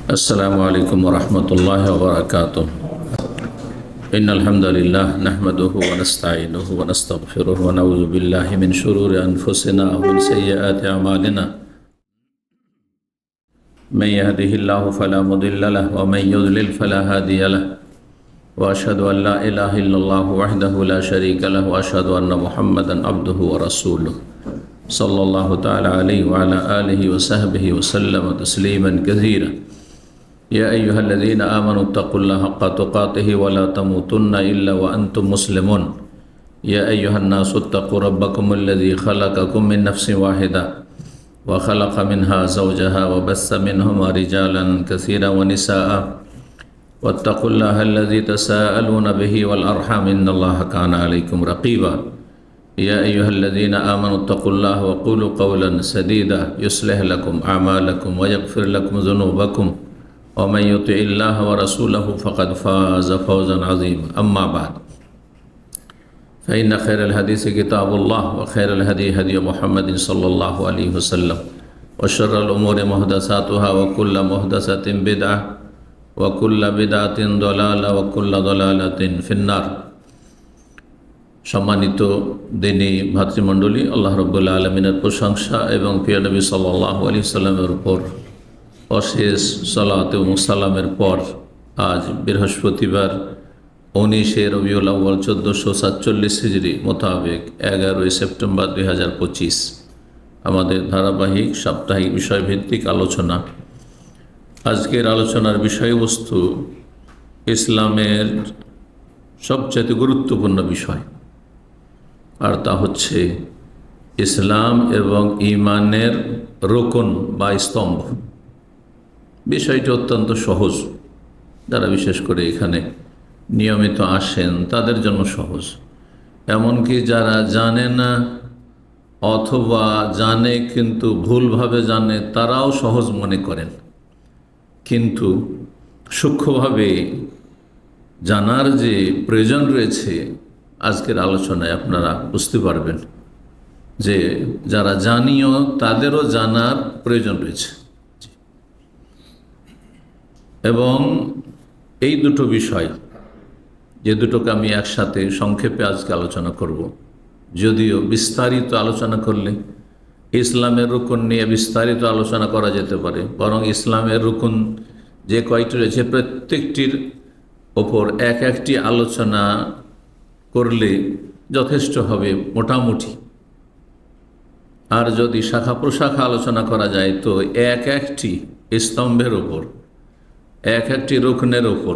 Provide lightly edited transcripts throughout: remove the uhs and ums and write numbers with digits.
अस्सलामु अलैकुम वरहमतुल्लाहि वबरकातुह। इन्नल हम्दुलिल्लाह नहमदुहु व नस्तईनुहु व नस्तगफिरुहु व नऊज़ु बिल्लाहि मिन शुरूरि अनफुसिना व मिन सय्यिआति अमालिना। मन यहदिहिल्लाहु फला मुदिल्ल लहु व मन युद्लिल फला हादिय लहु व अशहदु अन ला इलाहा इल्लल्लाहु वहदहु ला शरीका लहु व अशहदु अन्न मुहम्मदन अब्दुहु व रसूलुहु सल्लल्लाहु तआला अलैहि व अला आलिहि व सहबिहि व सल्लम तस्लीमन कसीरा। या अय्युहल्लज़ीना आमनु तक़ुल्लाह हक़्क़ तुक़ातिहि व ला तमूतुन्ना इल्ला व अंतुम मुस्लिमून। या अय्युहन्नासु इत्तक़ू रब्बकुमुल्लज़ी ख़लक़कुम मिन नफ़्सिन वाहिदा व ख़लक़ मिन्हा ज़ौजहा व बस्स मिन्हुमा रिजालन कसीरन व निसाअ वत्तक़ुल्लाह अल्लज़ी तसाअलूना बिही वल अर्हम इन्नल्लाह काना अलैकुम रक़ीबा। या अय्युहल्लज़ीना आमनु इत्तक़ुल्लाह व क़ूलू क़ौलन सदीदा युस्लिह लकुम अअमालकुम व यग़फ़िर लकुम ज़ुनूबकुम व मन युतिइल्लाह व रसूलहु फ़क़द फ़ाज़ फ़ौज़न अज़ीमा। अम्मा बाद फ़इन्न ख़ैरल हदीस किताबुल्लाह व ख़ैरल हदी हदी मुहम्मदिन सल्लल्लाहु अलैहि वसल्लम व शर्रल उमूरि मुहदसातुहा व कुल्लु मुहदसतिन बिदअह व कुल्लु बिदअतिन दलाला व कुल्लु दलालातिन फिन्नार। सम्मानित दिनी भातृमंडলী, আল্লাহ রাব্বুল আলামিনের প্রশংসা এবং প্রিয় নবী সাল্লাল্লাহু আলাইহি ওয়াসাল্লামের উপর অশেষ সালাত ও সালামের পর আজ বৃহস্পতিবার 19 রবিউল আউয়াল 1447 হিজরি মোতাবেক 11 সেপ্টেম্বর 2025 আমাদের ধারাবাহিক সাপ্তাহিক বিষয়ভিত্তিক আলোচনা। আজকের আলোচনার বিষয়বস্তু ইসলামের সবচেয়ে গুরুত্বপূর্ণ বিষয়, আর তা হচ্ছে ইসলাম এবং ঈমানের রোকন বা স্তম্ভ। বিষয়টি অত্যন্ত সহজ, যারা বিশেষ করে এখানে নিয়মিত আসেন তাদের জন্য সহজ। এমনকি যারা জানে না অথবা জানে কিন্তু ভুলভাবে জানে তারাও সহজ মনে করেন, কিন্তু সূক্ষ্মভাবে জানার যে প্রয়োজন রয়েছে আজকের আলোচনায় আপনারা বুঝতে পারবেন যে যারা জানিও তাদেরও জানার প্রয়োজন রয়েছে। এবং এই দুটো বিষয়, যে দুটোকে আমি একসাথে সংক্ষেপে আজকে আলোচনা করব, যদিও বিস্তারিত আলোচনা করলে ইসলামের রুকন নিয়ে বিস্তারিত আলোচনা করা যেতে পারে, বরং ইসলামের রুকন যে কয়টি রয়েছে প্রত্যেকটির ওপর এক একটি আলোচনা করলে যথেষ্ট হবে মোটামুটি। আর যদি শাখা প্রশাখা আলোচনা করা যায় তো এক একটি স্তম্ভের ওপর, এক একটি রুকনের ওপর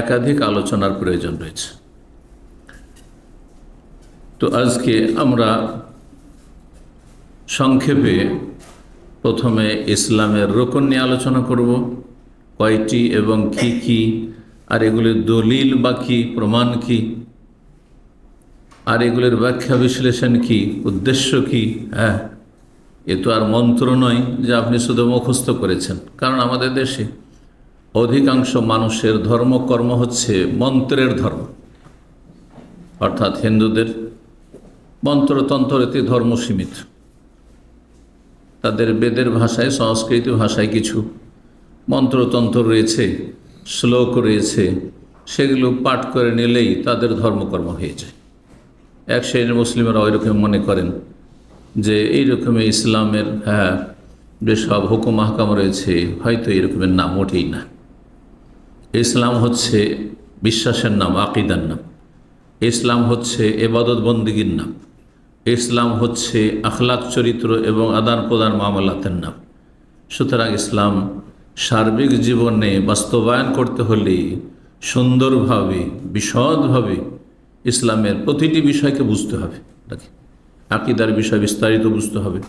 একাধিক আলোচনার প্রয়োজন রয়েছে। তো আজকে আমরা সংক্ষেপে প্রথমে ইসলামের রুকন নিয়ে আলোচনা করব, কয়টি এবং কি কি, আর এগুলির দলিল বা কি, প্রমাণ কি, আর এগুলির ব্যাখ্যা বিশ্লেষণ কি, উদ্দেশ্য কি। হ্যাঁ, এ তো আর মন্ত্র নয় যে আপনি শুধু মুখস্থ করেছেন, কারণ আমাদের দেশে অধিকাংশ মানুষের ধর্মকর্ম হচ্ছে মন্ত্রের ধর্ম, অর্থাৎ হিন্দুদের মন্ত্রতন্ত্রতে ধর্ম সীমিত। তাদের বেদের ভাষায়, সংস্কৃত ভাষায় কিছু মন্ত্রতন্ত্র রয়েছে, শ্লোক রয়েছে, সেগুলো পাঠ করে নিলেই তাদের ধর্মকর্ম হয়ে যায়। এক শ্রেণীর মুসলিমরা ওই রকম মনে করেন যে এই রকমের ইসলামের যেসব হুকুম আহকাম রয়েছে হয়তো এরকমের নাম, মোটেই না। ইসলাম হচ্ছে বিশ্বাসের নাম, আকিদার নাম। ইসলাম হচ্ছে এবাদত বন্দিগির নাম। ইসলাম হচ্ছে আখলাক, চরিত্র এবং আদান প্রদান মামলাতের নাম। সুতরাং ইসলাম সার্বিক জীবনে বাস্তবায়ন করতে হলে সুন্দরভাবে, বিশদভাবে ইসলামের প্রতিটি বিষয়কে বুঝতে হবে। আকিদার বিষয় বিস্তারিত বুঝতে হবে,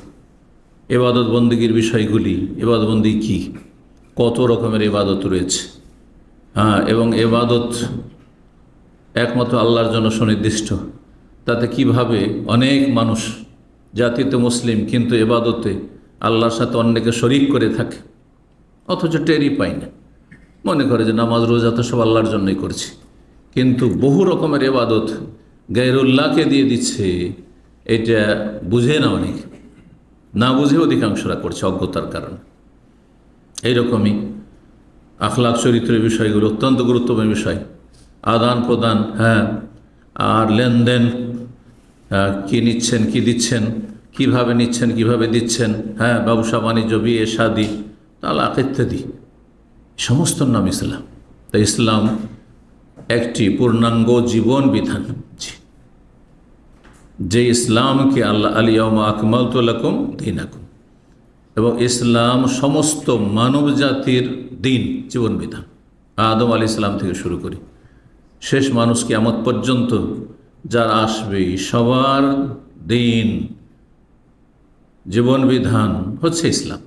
এবাদত বন্দিগির বিষয়গুলি, এবাদত বন্দি কী, কত রকমের এবাদত রয়েছে, এবং এবাদত একমাত্র আল্লাহর জন্য সুনির্দিষ্ট, তাতে কিভাবে অনেক মানুষ জাতিতে মুসলিম কিন্তু এবাদতে আল্লাহর সাথে অন্যকে শরিক করে থাকে, অথচ টেরই পায় না, মনে করে যে নামাজ রোজা তো সব আল্লাহর জন্যই করছি, কিন্তু বহু রকমের এবাদত গায়রুল্লাহকে দিয়ে দিচ্ছে। এটা বুঝে না, অনেক না বুঝে অধিকাংশরা করছে অজ্ঞতার কারণে। এইরকমই আখলাক চরিত্রের বিষয়গুলো অত্যন্ত গুরুত্বপূর্ণ বিষয়। আদান প্রদান, আর লেনদেন, কি নিচ্ছেন কি দিচ্ছেন, কিভাবে নিচ্ছেন কিভাবে দিচ্ছেন, ব্যবসা বাণিজ্য, বিয়ে শাদী, তালাক ইত্যাদি, সমস্ত নাম ইসলাম। তাই ইসলাম একটি পূর্ণাঙ্গ জীবন বিধান, যে ইসলামকে আল্লাহ আলিয়াউমা আকমালতু লাকুম দীনাকুম, এবং ইসলাম সমস্ত মানব জাতির দিন, জীবন বিধান। আদম আলাইহিস সালাম থেকে শুরু করি শেষ মানুষ কিয়ামত পর্যন্ত যারা আসবে সবার দিন, জীবন বিধান হচ্ছে ইসলাম।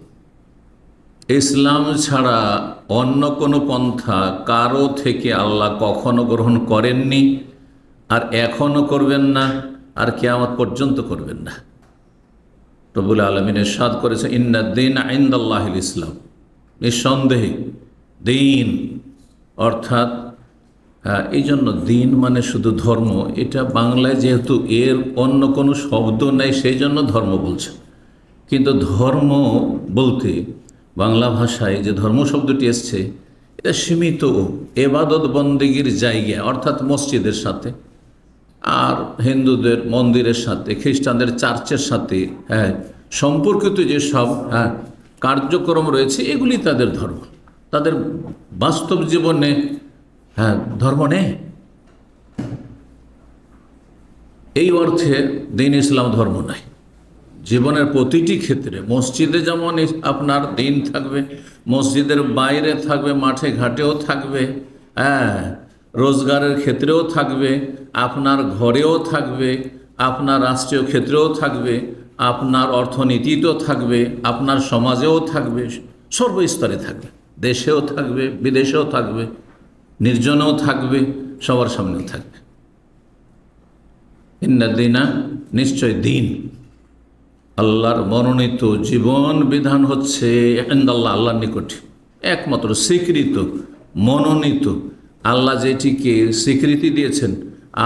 ইসলাম ছাড়া অন্য কোনো পন্থা কারো থেকে আল্লাহ কখনো গ্রহণ করেননি, আর এখনও করবেন না, আর কিয়ামত পর্যন্ত করবেন না। রব্বুল আলামিন ইরশাদ করেছে, ইন্নাদ-দীন ইনদাল্লাহিল ইসলাম। নিঃসন্দেহে দিন, অর্থাৎ এই জন্য দিন মানে শুধু ধর্ম, এটা বাংলায় যেহেতু এর অন্য কোনো শব্দ নেই সেই জন্য ধর্ম বলছে। কিন্তু ধর্ম বলতে বাংলা ভাষায় যে ধর্ম শব্দটি এসছে, এটা সীমিত এবাদত বন্দেগীর জায়গা, অর্থাৎ মসজিদের সাথে, আর হিন্দুদের মন্দিরের সাথে, খ্রিস্টানদের চার্চের সাথে সম্পর্কিত যে সব কার্যক্রম রয়েছে, এগুলি তাদের ধর্ম। তাদের বাস্তব জীবনে ধর্ম নেই। এই অর্থে দ্বীন ইসলাম ধর্ম নাই। জীবনের প্রতিটি ক্ষেত্রে, মসজিদে যেমন আপনার দিন থাকবে, মসজিদের বাইরে থাকবে, মাঠে ঘাটেও থাকবে, রোজগারের ক্ষেত্রেও থাকবে, আপনার ঘরেও থাকবে, আপনার রাষ্ট্রীয় ক্ষেত্রেও থাকবে, আপনার অর্থনীতিতেও থাকবে, আপনার সমাজেও থাকবে, সর্বস্তরে থাকবে, দেশেও থাকবে, বিদেশেও থাকবে, নির্জনেও থাকবে, সবার সামনেও থাকবে। ইন্নাদ-দীনা, নিশ্চয় দিন, আল্লাহর মনোনীত জীবন বিধান হচ্ছে ইনদাল্লাহ, আল্লাহর নিকটে একমাত্র স্বীকৃত, মনোনীত, আল্লাহ যেটিকে স্বীকৃতি দিয়েছেন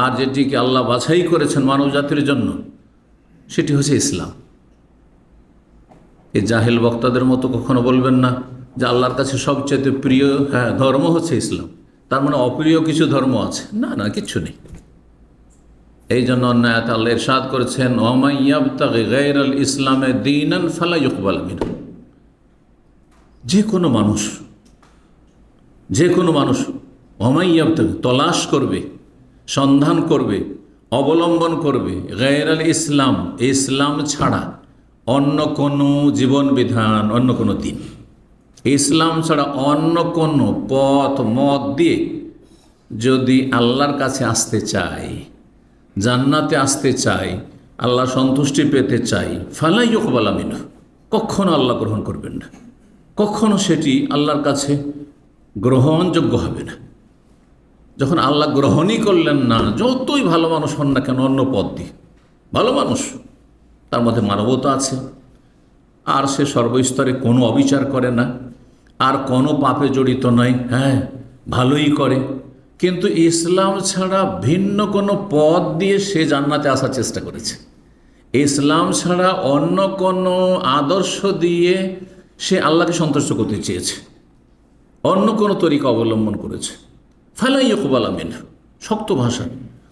আর যেটিকে আল্লাহ বাছাই করেছেন মানব জাতির জন্য, সেটি হচ্ছে ইসলাম। এই জাহেল বক্তাদের মতো কখনো বলবেন না যে আল্লাহর কাছে সবচেয়ে প্রিয় ধর্ম হচ্ছে ইসলাম, তার মানে অপ্রিয় কিছু ধর্ম আছে। না না, কিচ্ছু নেই। এই জন্য অন্যায়ত আল্লাহ ইরশাদ করেছেন, ওয়া ইয়াবতাগি গায়রাল ইসলামে দীনান ফালা ইউকবাল মিনহু। যে কোনো মানুষ ওয়া ইয়াবতাগি, তলাশ করবে, সন্ধান করবে, অবলম্বন করবে, গায়রাল ইসলাম, ইসলাম ছাড়া অন্য কোনো জীবন বিধান, অন্য কোনো দিন, ইসলাম ছাড়া অন্য কোনো পথ মত দিয়ে যদি আল্লাহর কাছে আসতে চাই, জান্নাতে আসতে চাই, আল্লাহ সন্তুষ্টি পেতে চাই, ফালা ইউকবাল মিনহু, কখনো আল্লাহ গ্রহণ করবেন না, কখনো সেটি আল্লাহর কাছে গ্রহণযোগ্য হবে না। যখন আল্লাহ গ্রহণই করলেন না, যতই ভালো মানুষ হন না কেন, অন্য পথ দিয়ে, ভালো মানুষ, তার মধ্যে মানবতা আছে, আর সে সর্বস্তরে কোনো অবিচার করে না, আর কোনো পাপে জড়িত নয়, ভালোই করে, কিন্তু ইসলাম ছাড়া ভিন্ন কোনো পথ দিয়ে সে জান্নাতে আসার চেষ্টা করেছে, ইসলাম ছাড়া অন্য কোনো আদর্শ দিয়ে সে আল্লাহকে সন্তুষ্ট করতে চেয়েছে, অন্য কোনো তরিকা অবলম্বন করেছে, ফালা ইউকবাল মিনহু, শক্ত ভাষা,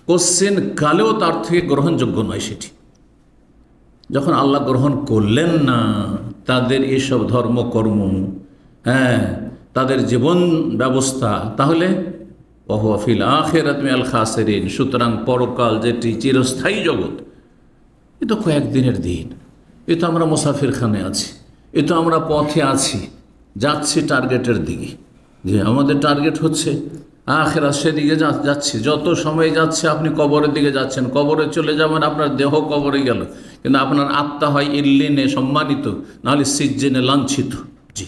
কোশ্চেন কালেও তার থেকে গ্রহণযোগ্য নয় সেটি। যখন আল্লাহ গ্রহণ করলেন না তাদের এসব ধর্মকর্ম, তাদের জীবন ব্যবস্থা, তাহলে ওয়া ফিল আখিরাতি মিনাল খাসিরিন, সুতরাং পরকাল যেটি চিরস্থায়ী জগৎ, এ তো কয়েকদিনের দিন, এ তো আমরা মুসাফিরখানে আছি, এ তো আমরা পথে আছি, যাচ্ছি টার্গেটের দিকে, যে আমাদের টার্গেট হচ্ছে আখিরাত, সেদিকে যাচ্ছি। যত সময় যাচ্ছে আপনি কবরের দিকে যাচ্ছেন, কবরে চলে যাবেন, আপনার দেহ কবরে গেল, কিন্তু আপনার আত্মা হয় ইল্লিনে সম্মানিত, নাহলে সিজ্জিনে লাঞ্ছিত, জি,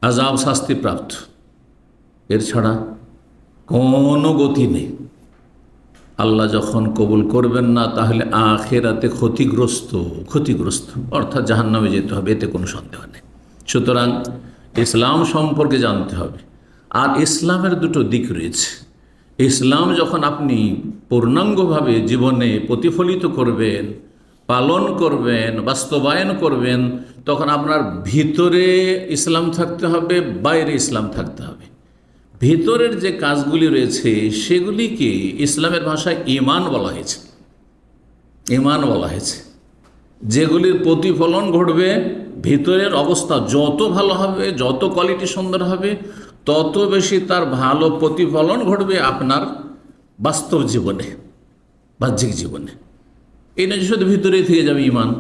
আযাব শাস্তিপ্রাপ্ত। এর ছাড়া কোনো গতি নেই। আল্লাহ যখন কবুল করবেন না, তাহলে আখিরাতে ক্ষতিগ্রস্ত, অর্থাৎ জাহান্নামে যেতে হবে, এতে কোনো সন্দেহ নেই। সুতরাং ইসলাম সম্পর্কে জানতে হবে। আর ইসলামের দুটো দিক রয়েছে। ইসলাম যখন আপনি পূর্ণাঙ্গভাবে জীবনে প্রতিফলিত করবেন, পালন করবেন, বাস্তবায়ন করবেন, তখন আপনার ভিতরে ইসলাম থাকতে হবে, বাইরে ইসলাম থাকতে হবে। ভিতরের যে কাজগুলি রয়েছে সেগুলিকে ইসলামের ভাষায় ঈমান বলা হয়েছে। ঈমান বলা হয়েছে, যেগুলির প্রতিফলন ঘটবে। ভিতরের অবস্থা যত ভালো হবে, যত কোয়ালিটি সুন্দর হবে, তত বেশি তার ভালো প্রতিফলন ঘটবে আপনার বাস্তব জীবনে, বাহ্যিক জীবনে। এই নয় শুধু ভিতরেই থেকে যাবে ঈমান।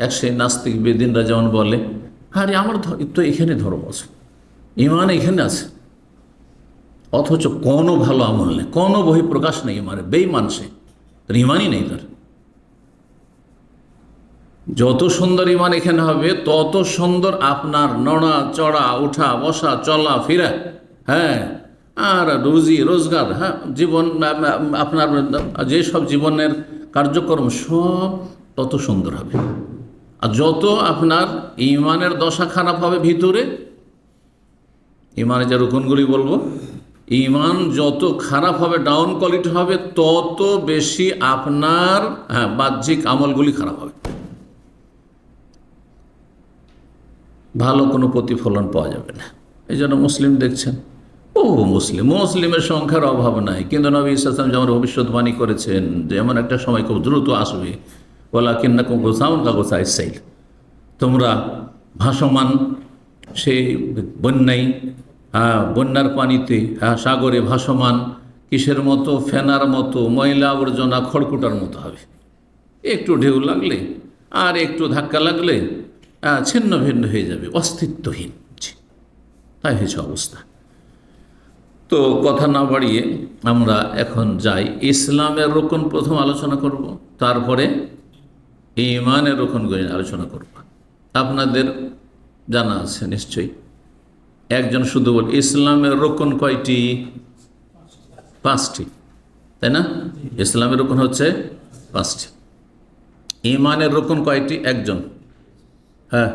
এক সেই নাস্তিক বেদিনরা যেমন বলে, আরে আমার তো এখানে ধর্ম আছে, ঈমান এখানে আছে, অথচ কোনো ভালো আমল নেই, কোনো বহিঃপ্রকাশ নেই ঈমানের। বেঈমান সে, তার ঈমানই নেই। তার যত সুন্দর ঈমান এখানে হবে, তত সুন্দর আপনার নড়া চড়া, উঠা বসা, চলা ফিরা, হ্যাঁ, আর রুজি রোজগার, হ্যাঁ, জীবন, আপনার যেসব জীবনের কার্যক্রম সব তত সুন্দর হবে। আর যত আপনার ঈমানের দশা খারাপ হবে ভিতরে, ঈমানের যে রুকনগুলি বলবো, ঈমান যত খারাপ হবে, ডাউন কোয়ালিটি হবে, তত বেশি আপনার বাহ্যিক আমলগুলি খারাপ হবে, ভালো কোনো প্রতিফলন পাওয়া যাবে না। এই জন্য মুসলিম দেখছেন, মুসলিমের সংখ্যার অভাব নাই, কিন্তু নবী সাল্লাল্লাহু আলাইহি ওয়াসাল্লাম যেমন ভবিষ্যৎবাণী করেছেন যে এমন একটা সময় খুব দ্রুত আসবে, ওয়ালাকিন্নাকুম গুসাউন কাগুসাইস সাইল, তোমরা ভাসমান সেই বন্যায়, বন্যার পানিতে, সাগরে ভাসমান কিসের মতো, ফেনার মতো, ময়লা আবর্জনা খড়কুটার মতো হবে। একটু ঢেউ লাগলে আর একটু ধাক্কা লাগলে ছিন্ন ভিন্ন হয়ে যাবে, অস্তিত্বহীন। তাই হয়েছে অবস্থা। তো কথা না বাড়িয়ে আমরা এখন যাই, ইসলামের রোকন প্রথম আলোচনা করব, তারপরে ঈমানের রোকনগুলি আলোচনা করব। আপনাদের জানা আছে নিশ্চয়ই, একজন শুধু বল, ইসলামের রোকন কয়টি? 5টি, তাই না? ইসলামের রোকন হচ্ছে 5টি। ঈমানের রোকন কয়টি? একজন, হ্যাঁ,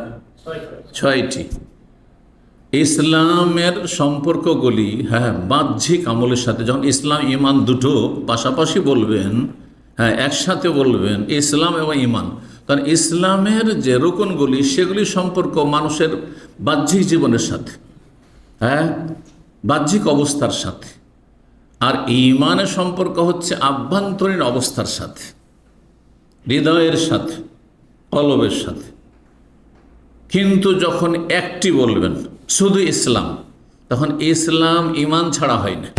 6টি। ইসলামের সম্পর্কগুলি, হ্যাঁ, বাহ্যিক আমলের সাথে, যখন ইসলাম ঈমান দুটো পাশাপাশি বলবেন, হ্যাঁ, একসাথে বলবেন ইসলাম এবং ঈমান, কারণ ইসলামের যে রুকনগুলি সেগুলি সম্পর্ক মানুষের বাহ্যিক জীবনের সাথে, হ্যাঁ, বাহ্যিক অবস্থার সাথে। আর ঈমানের সম্পর্ক হচ্ছে আভ্যন্তরীণ অবস্থার সাথে, হৃদয়ের সাথে, কলবের সাথে। কিন্তু যখন একটি বলবেন শুধু ইসলাম, তখন ইসলাম ঈমান ছাড়া হয় না।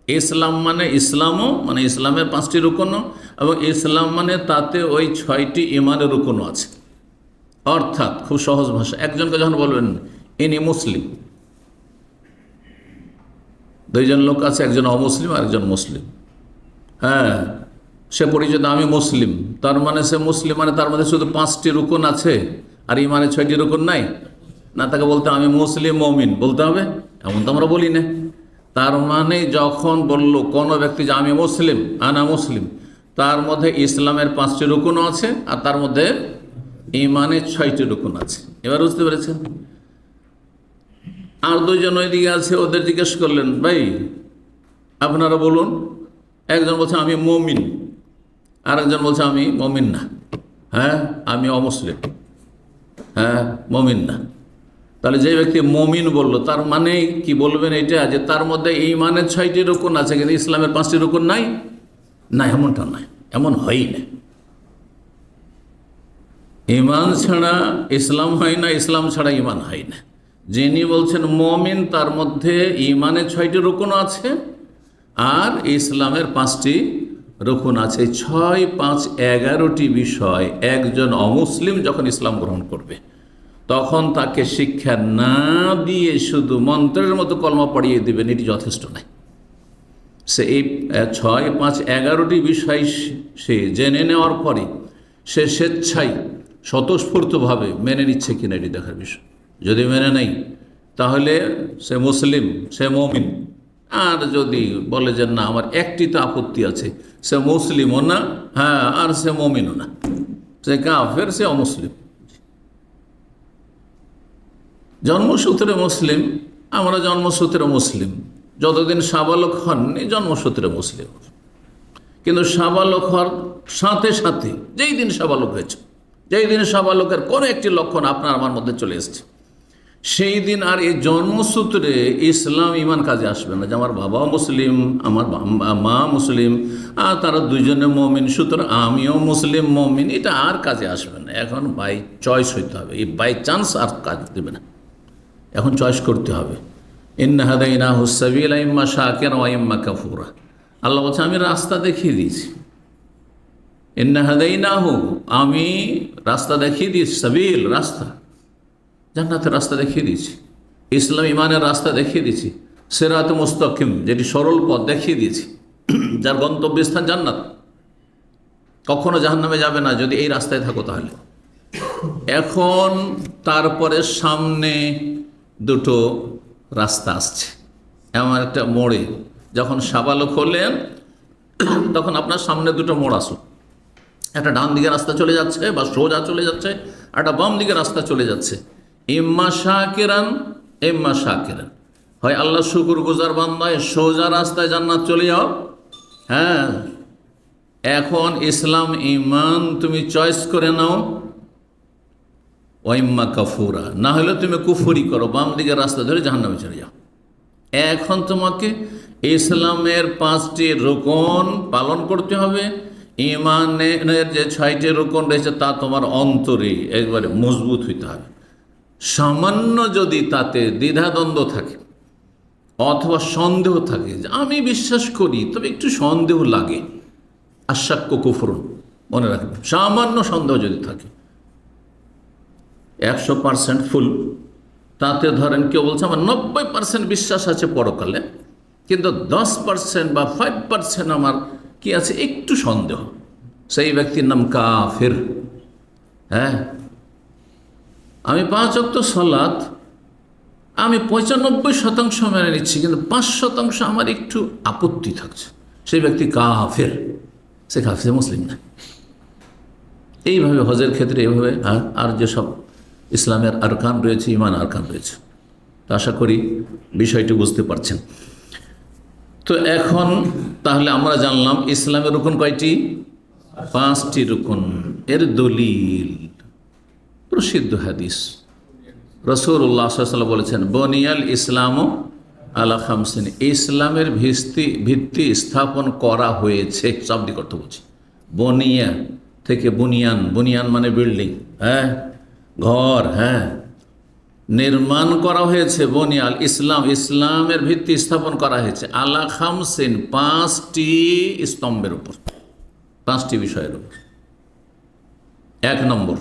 ইসলাম মানে ইসলামও, মানে ইসলামের 5টি রুকনও, এবং ইসলাম মানে তাতে ওই 6টি ঈমানের রুকনও আছে। অর্থাৎ খুব সহজ ভাষা, একজনকে যখন বলবেন ইনি মুসলিম, 2জন লোক আছে, একজন অমুসলিম আর একজন মুসলিম, হ্যাঁ, সে পরিচয় আমি মুসলিম, তার মানে সে মুসলিম, মানে তার মধ্যে শুধু 5টি রুকন আছে আর ঈমানের 6টি রুকন নাই না? তাকে বলতে আমি মুসলিম মুমিন বলতে হবে? এমন তো আমরা বলি না। তার মানে যখন বলল কোনো ব্যক্তি যে আমি মুসলিম, আনা মুসলিম, তার মধ্যে ইসলামের 5টি রুকনও আছে আর তার মধ্যে ঈমানের 6টি রুকন আছে। এবার বুঝতে পেরেছেন? আর 2জন ওইদিকে আছে, ওদের জিজ্ঞেস করলেন, ভাই আপনারা বলুন। একজন বলছে আমি মুমিন, আর একজন বলছে আমি মুমিন না, হ্যাঁ, আমি অমুসলিম, হ্যাঁ, মুমিন না। তাহলে যে ব্যক্তি মুমিন বলল, তার মানে কি বলবেন এটা যে তার মধ্যে ঈমানের 6টি রুকন আছে কিন্তু ইসলামের 5টি রুকন নাই? না, এমনটা নয়, এমন হয়ই না। ঈমান ছাড়া ইসলাম হয় না, ইসলাম ছাড়া ঈমান হয় না। যিনি বলছেন মুমিন, তার মধ্যে ঈমানের 6টি রুকন আছে আর ইসলামের 5টি রুকন আছে। 6, 5, 11টি বিষয় একজন অমুসলিম যখন ইসলাম গ্রহণ করবে, তখন তাকে শিক্ষা না দিয়ে শুধু মন্ত্রের মতো কলমা পড়িয়ে দেবেন, এটি যথেষ্ট নয়। সে এই 6, 5, 11টি বিষয় সে জেনে নেওয়ার পরে সে স্বেচ্ছায় স্বতঃস্ফূর্তভাবে মেনে নিচ্ছে কিনা এটি দেখার বিষয়। যদি মেনে নেই তাহলে সে মুসলিম, সে মুমিন। আর যদি বলে যে না আমার একটি তো আপত্তি আছে, সে মুসলিমও না, হ্যাঁ, আর সে মুমিনও না, সে কাফের, সে অমুসলিম। জন্মসূত্রে মুসলিম, আমরা জন্মসূত্রে মুসলিম, যতদিন সাবালক হননি জন্মসূত্রে মুসলিম। কিন্তু সাবালক হওয়ার সাথে সাথে যেই দিন সাবালক হয়েছে যেই দিন সাবালকের কোনো একটি লক্ষণ আপনার আমার মধ্যে চলে এসছে, সেই দিন আর এই জন্মসূত্রে ইসলাম ইমান কাজে আসবে না, যে আমার বাবাও মুসলিম, আমার মা মুসলিম, আর তারা দুজনে মমিন, সুতরাং আমিও মুসলিম মমিন, এটা আর কাজে আসবে না। এখন বাই চয়েস হইতে হবে, এই বাই চান্স আর কাজ দেবে না, এখন চয়েস করতে হবে। ইন্না হাদাইনাহু সাবিলা ইম্মা শাকিরা ওয়া ইম্মা কাফুরা। আল্লাহ বলছে আমি রাস্তা দেখিয়ে দিয়েছি। ইন্না হাদাইনাহু, আমি রাস্তা দেখিয়ে দিয়েছি, সাবিল রাস্তা, জান্নাতের রাস্তা দেখিয়ে দিয়েছি, ইসলাম ইমানের রাস্তা দেখিয়ে দিয়েছি, সিরাত মুস্তাকিম যেটি সরল পথ দেখিয়ে দিয়েছি, যার গন্তব্যস্থান জান্নাত, কখনো জাহান্নামে যাবে না যদি এই রাস্তায় থাকো তাহলে। এখন তারপরে সামনে দুটো রাস্তা আসছে, এমন একটা মোড়ে যখন সাবালক হলেন তখন আপনার সামনে দুটো মোড় আসুক, একটা ডান দিকে রাস্তা চলে যাচ্ছে বা সোজা চলে যাচ্ছে, একটা বাম দিকে রাস্তা চলে যাচ্ছে। ইম্মা শাকিরান ইম্মা শাকিরান, হয় আল্লাহ শুকুর গুজার বান্দায় সোজা রাস্তায় জান্নাত চলে যাও, হ্যাঁ। এখন ইসলাম ইমান তুমি চয়েস করে নাও, ওয়াইম্মা কাফুরা, না হলে তুমি কুফরি করো, বাম দিকে রাস্তা ধরে জাহান্নামে চলে যাও। এখন তোমাকে ইসলামের 5টি রুকন পালন করতে হবে, ইমানের যে 6টি রুকন রয়েছে তা তোমার অন্তরে একবারে মজবুত হইতে হবে। সামান্য যদি তাতে দ্বিধাদ্বন্দ্ব থাকে অথবা সন্দেহ থাকে, যে আমি বিশ্বাস করি তবে একটু সন্দেহ লাগে, আশাক্য কুফরুন, মনে রাখবেন, সামান্য সন্দেহ যদি থাকে, 100% ফুল, তাতে ধরেন কেউ বলছে আমার 90% বিশ্বাস আছে পরকালে, কিন্তু 10% বা 5% আমার কি আছে একটু সন্দেহ, সেই ব্যক্তির নাম কাফের। হ্যাঁ, আমি 5 ওয়াক্ত সালাত আমি 95% মেনে নিচ্ছি, কিন্তু 5% আমার একটু আপত্তি থাকছে, সেই ব্যক্তি কাফের, সে কাফের, মুসলিম না। এইভাবে হজের ক্ষেত্রে এইভাবে, আর যেসব ইসলামের আরকান রয়েছে, ইমান আরকান রয়েছে, তো আশা করি বিষয়টি বুঝতে পারছেন। তো এখন তাহলে আমরা জানলাম ইসলামের রুকন কয়টি? 5টি রুকন। এর দলিল প্রসিদ্ধ হাদিস, রাসূলুল্লাহ সাল্লাল্লাহু আলাইহি ওয়াসাল্লাম বলেছেন, বনিয়াল ইসলামু আলা খামসিন, ইসলামের ভিত্তি স্থাপন করা হয়েছে, শাব্দিক অর্থ বলছি। বনিয়া থেকে বুনিয়ান, বুনিয়ান মানে বিল্ডিং, হ্যাঁ, ঘর, হ্যাঁ, নির্মাণ করা হয়েছে। বনিয়াল ইসলাম, ইসলামের ভিত্তি স্থাপন করা হয়েছে আলা খামসিন, 5টি স্তম্ভের উপর, 5টি বিষয়ের উপর। 1 নম্বর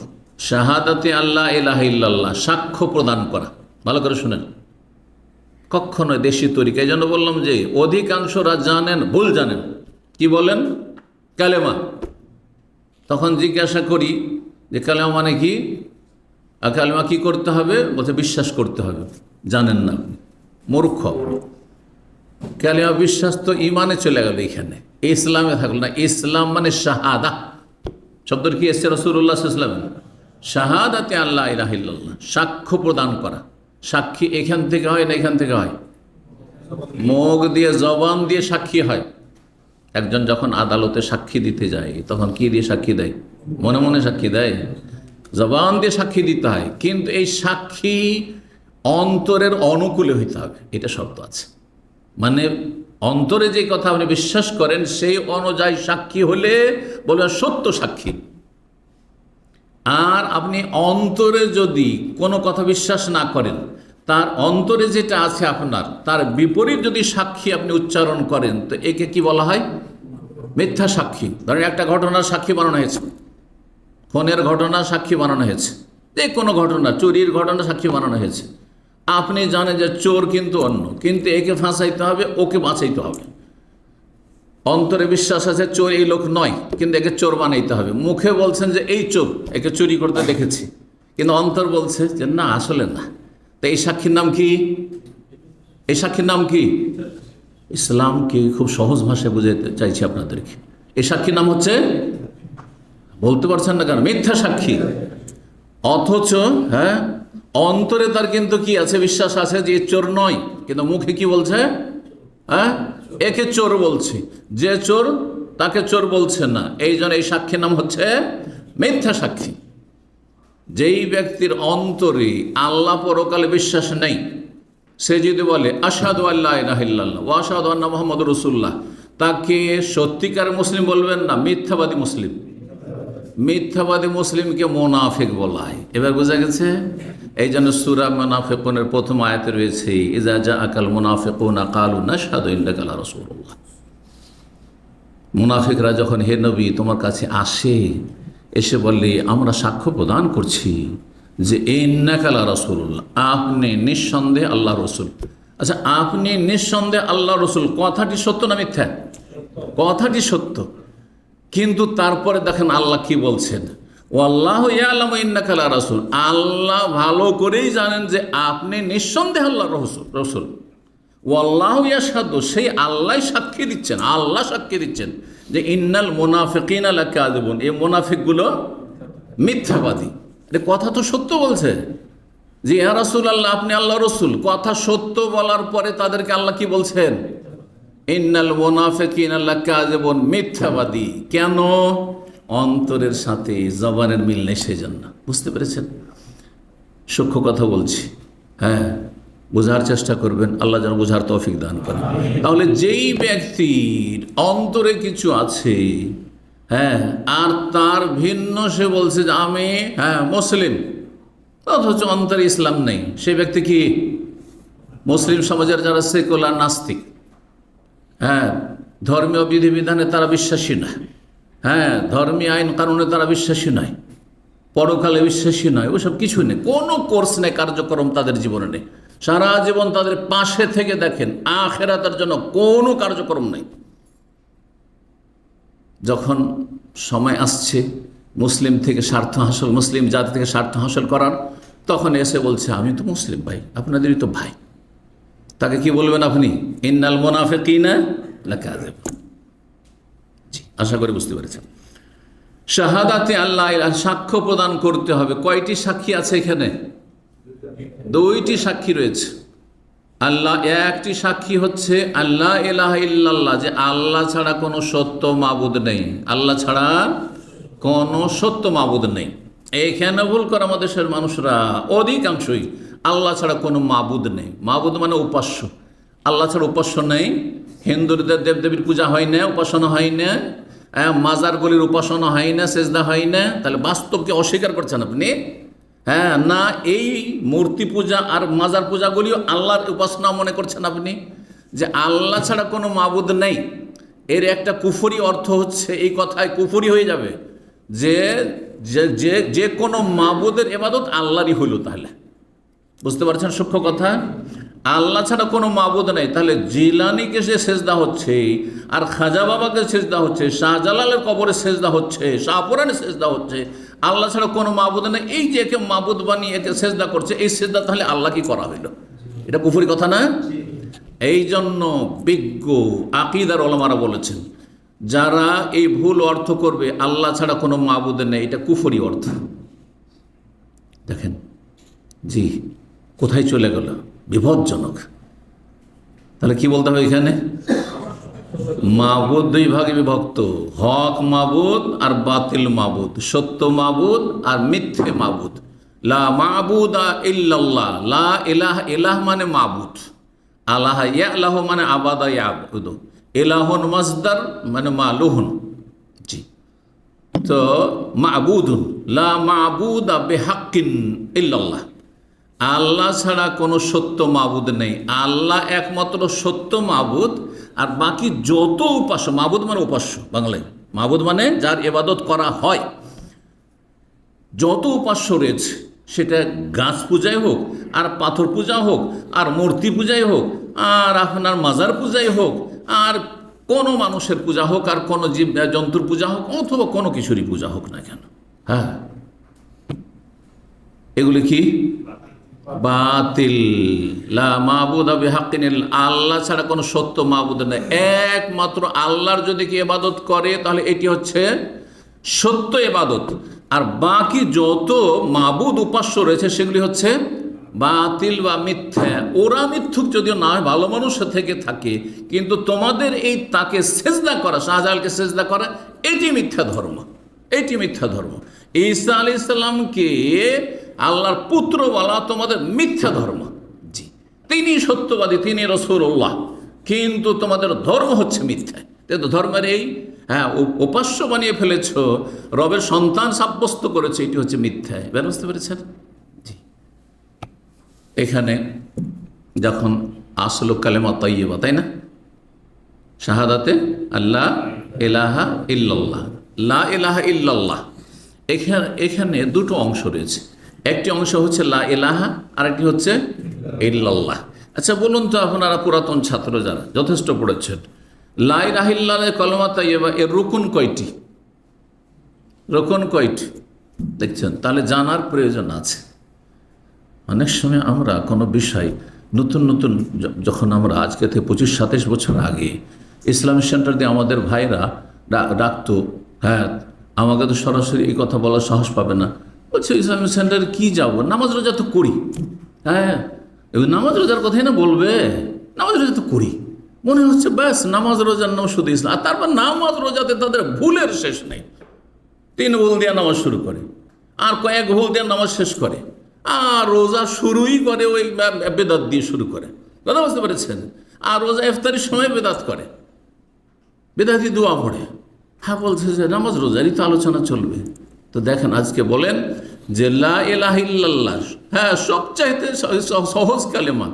শাহাদাতে আল্লাহ ইলাহা ইল্লাল্লাহ, সাক্ষ্য প্রদান করা। ভালো করে শুনেন, কখনো দেশি তরিকা, এই জন্য বললাম যে অধিকাংশরা জানেন, ভুল জানেন, কি বলেন কালেমা, তখন জিজ্ঞাসা করি যে কালেমা মানে কি, আর কালেমা কি করতে হবে, বলতে বিশ্বাস করতে হবে। জানেন না আপনি, মূর্খ। কালেমা বিশ্বাস তো ইমানে চলে গেল, এখানে ইসলামে থাকলো না। ইসলাম মানে শাহাদা, শব্দের কি এসছে রাসূলুল্লাহ সাল্লাল্লাহু আলাইহি ওয়াসাল্লাম, শাহাদাতে আল্লাহ ইলাহা ইল্লাল্লাহ, সাক্ষ্য প্রদান করা। সাক্ষী এখান থেকে হয় না এখান থেকে হয়, মুখ দিয়ে জবান দিয়ে সাক্ষী হয়। একজন যখন আদালতে সাক্ষী দিতে যায় তখন কি দিয়ে সাক্ষী দেয়? মনে মনে সাক্ষী দেয়, জবান দিয়ে সাক্ষী দিতে হয়, কিন্তু এই সাক্ষী অন্তরের অনুকূলে হইতে হবে, এটা শর্ত আছে। মানে অন্তরে যে কথা আপনি বিশ্বাস করেন সেই অনুযায়ী সাক্ষী হলে বলবেন সত্য সাক্ষী। আর আপনি অন্তরে যদি কোনো কথা বিশ্বাস না করেন, তার অন্তরে যেটা আছে আপনার তার বিপরীত যদি সাক্ষী আপনি উচ্চারণ করেন, তো একে কি বলা হয়? মিথ্যা সাক্ষী। ধরেন একটা ঘটনার সাক্ষী বানানো হয়েছে, খুনের ঘটনা সাক্ষী বানানো হয়েছে, যে কোনো ঘটনা, চুরির ঘটনা সাক্ষী বানানো হয়েছে। আপনি জানেন যে চোর কিন্তু অন্য, কিন্তু একে ফাঁসাইতে হবে, ওকে বাঁচাইতে হবে। অন্তরে বিশ্বাস আছে চোর এই লোক নয়, কিন্তু একে চোর বানাইতে হবে। মুখে বলছেন যে এই চোর, একে চুরি করতে দেখেছি, কিন্তু অন্তর বলছে যে না, আসলে না। তো এই সাক্ষীর নাম কি? এই সাক্ষীর নাম কি? ইসলামকে খুব সহজ ভাষায় বুঝাতে চাইছি আপনাদেরকে। এই সাক্ষীর নাম হচ্ছে, বলতে পারছেন না কেন? মিথ্যা সাক্ষী। অথচ হ্যাঁ, অন্তরে তার কিন্তু কি আছে? বিশ্বাস আছে যে চোর নয়, কিন্তু মুখে কি বলছে? হ্যাঁ, একে চোর বলছে, যে চোর তাকে চোর বলছে না। এই জন্য এই সাক্ষীর নাম হচ্ছে মিথ্যা সাক্ষী। যেই ব্যক্তির অন্তরে আল্লাহ পরকালে বিশ্বাস নেই, সে যদি বলে আশহাদু আল্লা ইলাহা ইল্লাল্লাহ ওয়া আশহাদু আন্না মুহাম্মাদুর রাসূলুল্লাহ, তাকে সত্যিকার মুসলিম বলবেন না, মিথ্যাবাদী মুসলিম। মিথ্যাবাদী মুসলিমকে মুনাফিক বলা হয়। এবার বোঝা গেছে? এই জন্য সূরা মুনাফিকুনের প্রথম আয়াতে রয়েছে ইযা জাআকাল মুনাফিকুনা ক্বালু নাশহাদু ইন্নাকা লা রাসূলুল্লাহ। মুনাফিকরা যখন হে নবী তোমার কাছে আসে, এসে বললে আমরা সাক্ষ্য প্রদান করছি যে ইন্নাকা লা রাসূলুল্লাহ, আপনি নিঃসন্দেহে আল্লাহ রসুল। আচ্ছা, আপনি নিঃসন্দেহে আল্লাহ রসুল, কথাটি সত্য না মিথ্যা? কথাটি সত্য, কিন্তু তারপরে দেখেন আল্লাহ কি বলছেন, ওয়াল্লাহু ইয়ালামু ইন্নাকা লা রাসূল। আল্লাহ ভালো করেই জানেন যে আপনি নিঃসন্দেহে আল্লাহর রসুল। ওয়াল্লাহু ইয়াশহাদু, সেই আল্লাহ সাক্ষী দিচ্ছেন, আল্লাহ সাক্ষী দিচ্ছেন যে ইন্নাল মুনাফিকিনা লাকাযিবুন, এই মুনাফিকগুলো মিথ্যাবাদী। এটা কথা তো সত্য বলছে যে ইয়া রাসূলুল্লাহ আপনি আল্লাহ রসুল, কথা সত্য বলার পরে তাদেরকে আল্লাহ কি বলছেন, ইন্নাল মুনাফিকিনা লাকাযিবুন, মিথ্যাবাদী। কেন? অন্তরের সাথে জবানের মিল নেই, সেই জন্য। বুঝতে পেরেছেন? সূক্ষ্ম কথা বলছি, হ্যাঁ, বোঝার চেষ্টা করবেন, আল্লাহ যেন বোঝার তৌফিক দান করেন। তাহলে যেই ব্যক্তির অন্তরে কিছু আছে, হ্যাঁ, আর তার ভিন্ন সে বলছে যে আমি মুসলিম, অথচ অন্তরে ইসলাম নেই, সেই ব্যক্তি কি? মুসলিম সমাজের যারা সেকুলার নাস্তিক, হ্যাঁ, ধর্মীয় বিধিবিধানে তারা বিশ্বাসী না, হ্যাঁ, ধর্মীয় আইন কানুনে তারা বিশ্বাসী নয়, পরকালে বিশ্বাসী নয়, ওসব কিছু নেই, কোনো কোর্স নেই, কার্যক্রম তাদের জীবনে নেই। সারা জীবন তাদের পাশে থেকে দেখেন, আখিরাতের জন্য কোনো কার্যক্রম নেই। যখন সময় আসছে মুসলিম থেকে স্বার্থ হাসিল, মুসলিম জাতি থেকে স্বার্থ হাসিল করার, তখন এসে বলছে আমি তো মুসলিম ভাই, আপনাদেরই তো ভাই। তাকে কি বলবেন আপনি? ইন্নাল মুনাফিকিনা লাকাযিবুন। জি, আশা করি বুঝতে পেরেছেন। শাহাদাতে আল্লাহ ইলাহা, সাক্ষ্য প্রদান করতে হবে। কয়টি সাক্ষী আছে এখানে? দুইটি সাক্ষী রয়েছে। আল্লাহ, একটি সাক্ষী হচ্ছে আল্লাহ ইলাহা ইল্লাল্লাহ, যে আল্লাহ ছাড়া কোনো সত্য মাবুদ নেই, আল্লাহ ছাড়া কোনো সত্য মাবুদ নেই। এইখানে ভুল করে আমাদের দেশের মানুষরা অধিকাংশই, আল্লাহ ছাড়া কোনো মাবুদ নেই। মাবুদ মানে উপাস্য, আল্লাহ ছাড়া উপাস্য নেই। হিন্দুদের দেবদেবীর পূজা হয় না, উপাসনা হয় না, মাজারগুলির উপাসনা হয় না, সেজদা হয় না। তাহলে বাস্তবকে অস্বীকার করছেন আপনি, হ্যাঁ না? এই মূর্তি পূজা আর মাজার পূজাগুলিও আল্লাহর উপাসনা মনে করছেন আপনি, যে আল্লাহ ছাড়া কোনো মাবুদ নেই। এর একটা কুফরি অর্থ হচ্ছে, এই কথায় কুফরি হয়ে যাবে যে যে যে কোনো মাবুদের ইবাদত আল্লাহরই হইল। তাহলে বুঝতে পারছেন সূক্ষ্ম কথা? আল্লাহ ছাড়া কোনো মাবুদ নেই। তাহলে জিলানিকে সে সেজদা হচ্ছে, আর খাজা বাবাকে সেজদা হচ্ছে, শাহজালালের কবরে সেজদা হচ্ছে, শাহপুরানে সেজদা হচ্ছে, আল্লাহ ছাড়া কোনো মাবুদ নেই। এই যে একে মাবুদ বানিয়ে একে সেজদা করছে, এই সেজদা তাহলে আল্লাহ কি করা হইল? এটা কুফরি কথা না? এই জন্য বিজ্ঞ আকীদার ওলামারা বলেছেন, যারা এই ভুল অর্থ করবে আল্লাহ ছাড়া কোনো মাবুদ নেই, এটা কুফরি অর্থ। দেখেন, জি, কোথায় চলে গেল? বিপজ্জনক। তাহলে কি বলতে হবে এখানে? মাবুদ দুই ভাগে বিভক্ত, হক মাবুদ আর বাতিল মাবুদ, সত্য মাবুদ আর মিথ্যে মাবুদ। লা মাবুদা ইল্লাল্লাহ, লা ইলাহা, ইলাহ মানে মাবুদ, আল্লাহ ইয়ালাহ মানে আবাদা ইয়াবুদু, ইলাহুন মাসদার মানে মালুহুন। জি, তো মাবুদুন, লা মাবুদা বিহাক্কিন ইল্লাল্লাহ, আল্লাহ ছাড়া কোনো সত্য মাবুদ নেই, আল্লাহ একমাত্র সত্য মাবুদ। আর বাকি যত উপাস্য, মাবুদ মানে উপাস্য, বাংলায় মাবুদ মানে যার ইবাদত করা হয়, যত উপাস্য রয়েছে, সেটা গাছ পূজাই হোক, আর পাথর পূজা হোক, আর মূর্তি পূজাই হোক, আর আপনার মাজার পূজাই হোক, আর কোনো মানুষের পূজা হোক, আর কোনো জীব জন্তুর পূজা হোক, অথবা কোনো কিছুরই পূজা হোক না কেন, হ্যাঁ, এগুলি কি? বাতিল। লা মাবুদা বিহাক্কিন, আল্লাহ ছাড়া কোনো সত্য মাবুদ নেই, একমাত্র আল্লাহর যদি কি ইবাদত করে তাহলে এটি হচ্ছে সত্য ইবাদত। আর বাকি যত মাবুদ উপাস্য রয়েছে সেগুলি হচ্ছে বাতিল বা মিথ্যা। ওরা মিথ্যুক যদিও না হয়, ভালো মানুষ থেকে থাকে, কিন্তু তোমাদের এই তাকে সেজদা করা, শাহজালালকে সেজদা করা, এটি মিথ্যা ধর্ম, এটি মিথ্যা ধর্ম। ঈসা আলাইহিস সালামকে আল্লাহর পুত্র বলা তোমাদের মিথ্যা ধর্ম। জি, তিনি সত্যবাদী, তিনি রাসূলুল্লাহ, কিন্তু তোমাদের ধর্ম হচ্ছে মিথ্যা। তো ধর্মের এই উপাস্য বানিয়ে ফেলেছ, রবের সন্তান সাব্যস্ত করেছে, এটি হচ্ছে মিথ্যা। এবার বুঝতে পেরেছেন? জি, এখানে যখন আসল কালেমা তাইয়্যিবা, তাই না, শাহাদাতে আল্লাহ ইলাহা ইল্লাল্লাহ, লা ইলাহা ইল্লাল্লাহ, এখানে দুটো অংশ রয়েছে। একটি অংশ হচ্ছে লা ইলাহা, আরেকটি হচ্ছে ইল্লাল্লাহ। আচ্ছা বলুন তো, আপনারা পুরাতন ছাত্র যারা যথেষ্ট পড়েছেন, লা ইলাহা ইল্লাল্লাহ কালেমা তাইয়্যিবা এর রুকুন কয়টি? রুকুন কয়টি দেখছেন? তাহলে জানার প্রয়োজন আছে। অনেক সময় আমরা কোনো বিষয় নতুন নতুন, যখন আমরা আজকে থেকে 25-27 বছর আগে ইসলামিক সেন্টার দিয়ে আমাদের ভাইরা ডাকতো, হ্যাঁ, আমাকে তো সরাসরি এই কথা বলার সাহস পাবে না, বলছে ইসলামিক সেন্টারে কি যাব, নামাজ রোজা তো করি। হ্যাঁ, নামাজ রোজার কথাই না বলবে, নামাজ রোজা তো করি, মনে হচ্ছে ব্যাস নামাজ রোজার নাম শুধু ইসলাম। আর তারপর নামাজ রোজাতে তাদের ভুলের শেষ নেই। 3 ভুল দিয়ে নামাজ শুরু করে, আর কয়েক ভুল দিয়ে নামাজ শেষ করে, আর রোজা শুরুই করে ওই বেদাত দিয়ে শুরু করে। কথা বুঝতে পেরেছেন? আর রোজা ইফতারির সময় বেদাত করে, বেদাতি দোয়া পড়ে। হ্যাঁ, বলছে যে নামাজ রোজারই তো আলোচনা চলবে। তো দেখেন, আজকে বলেন যে লা ইলাহা ইল্লাল্লাহ, হ্যাঁ, সবচাইতে সহজ কালেমা,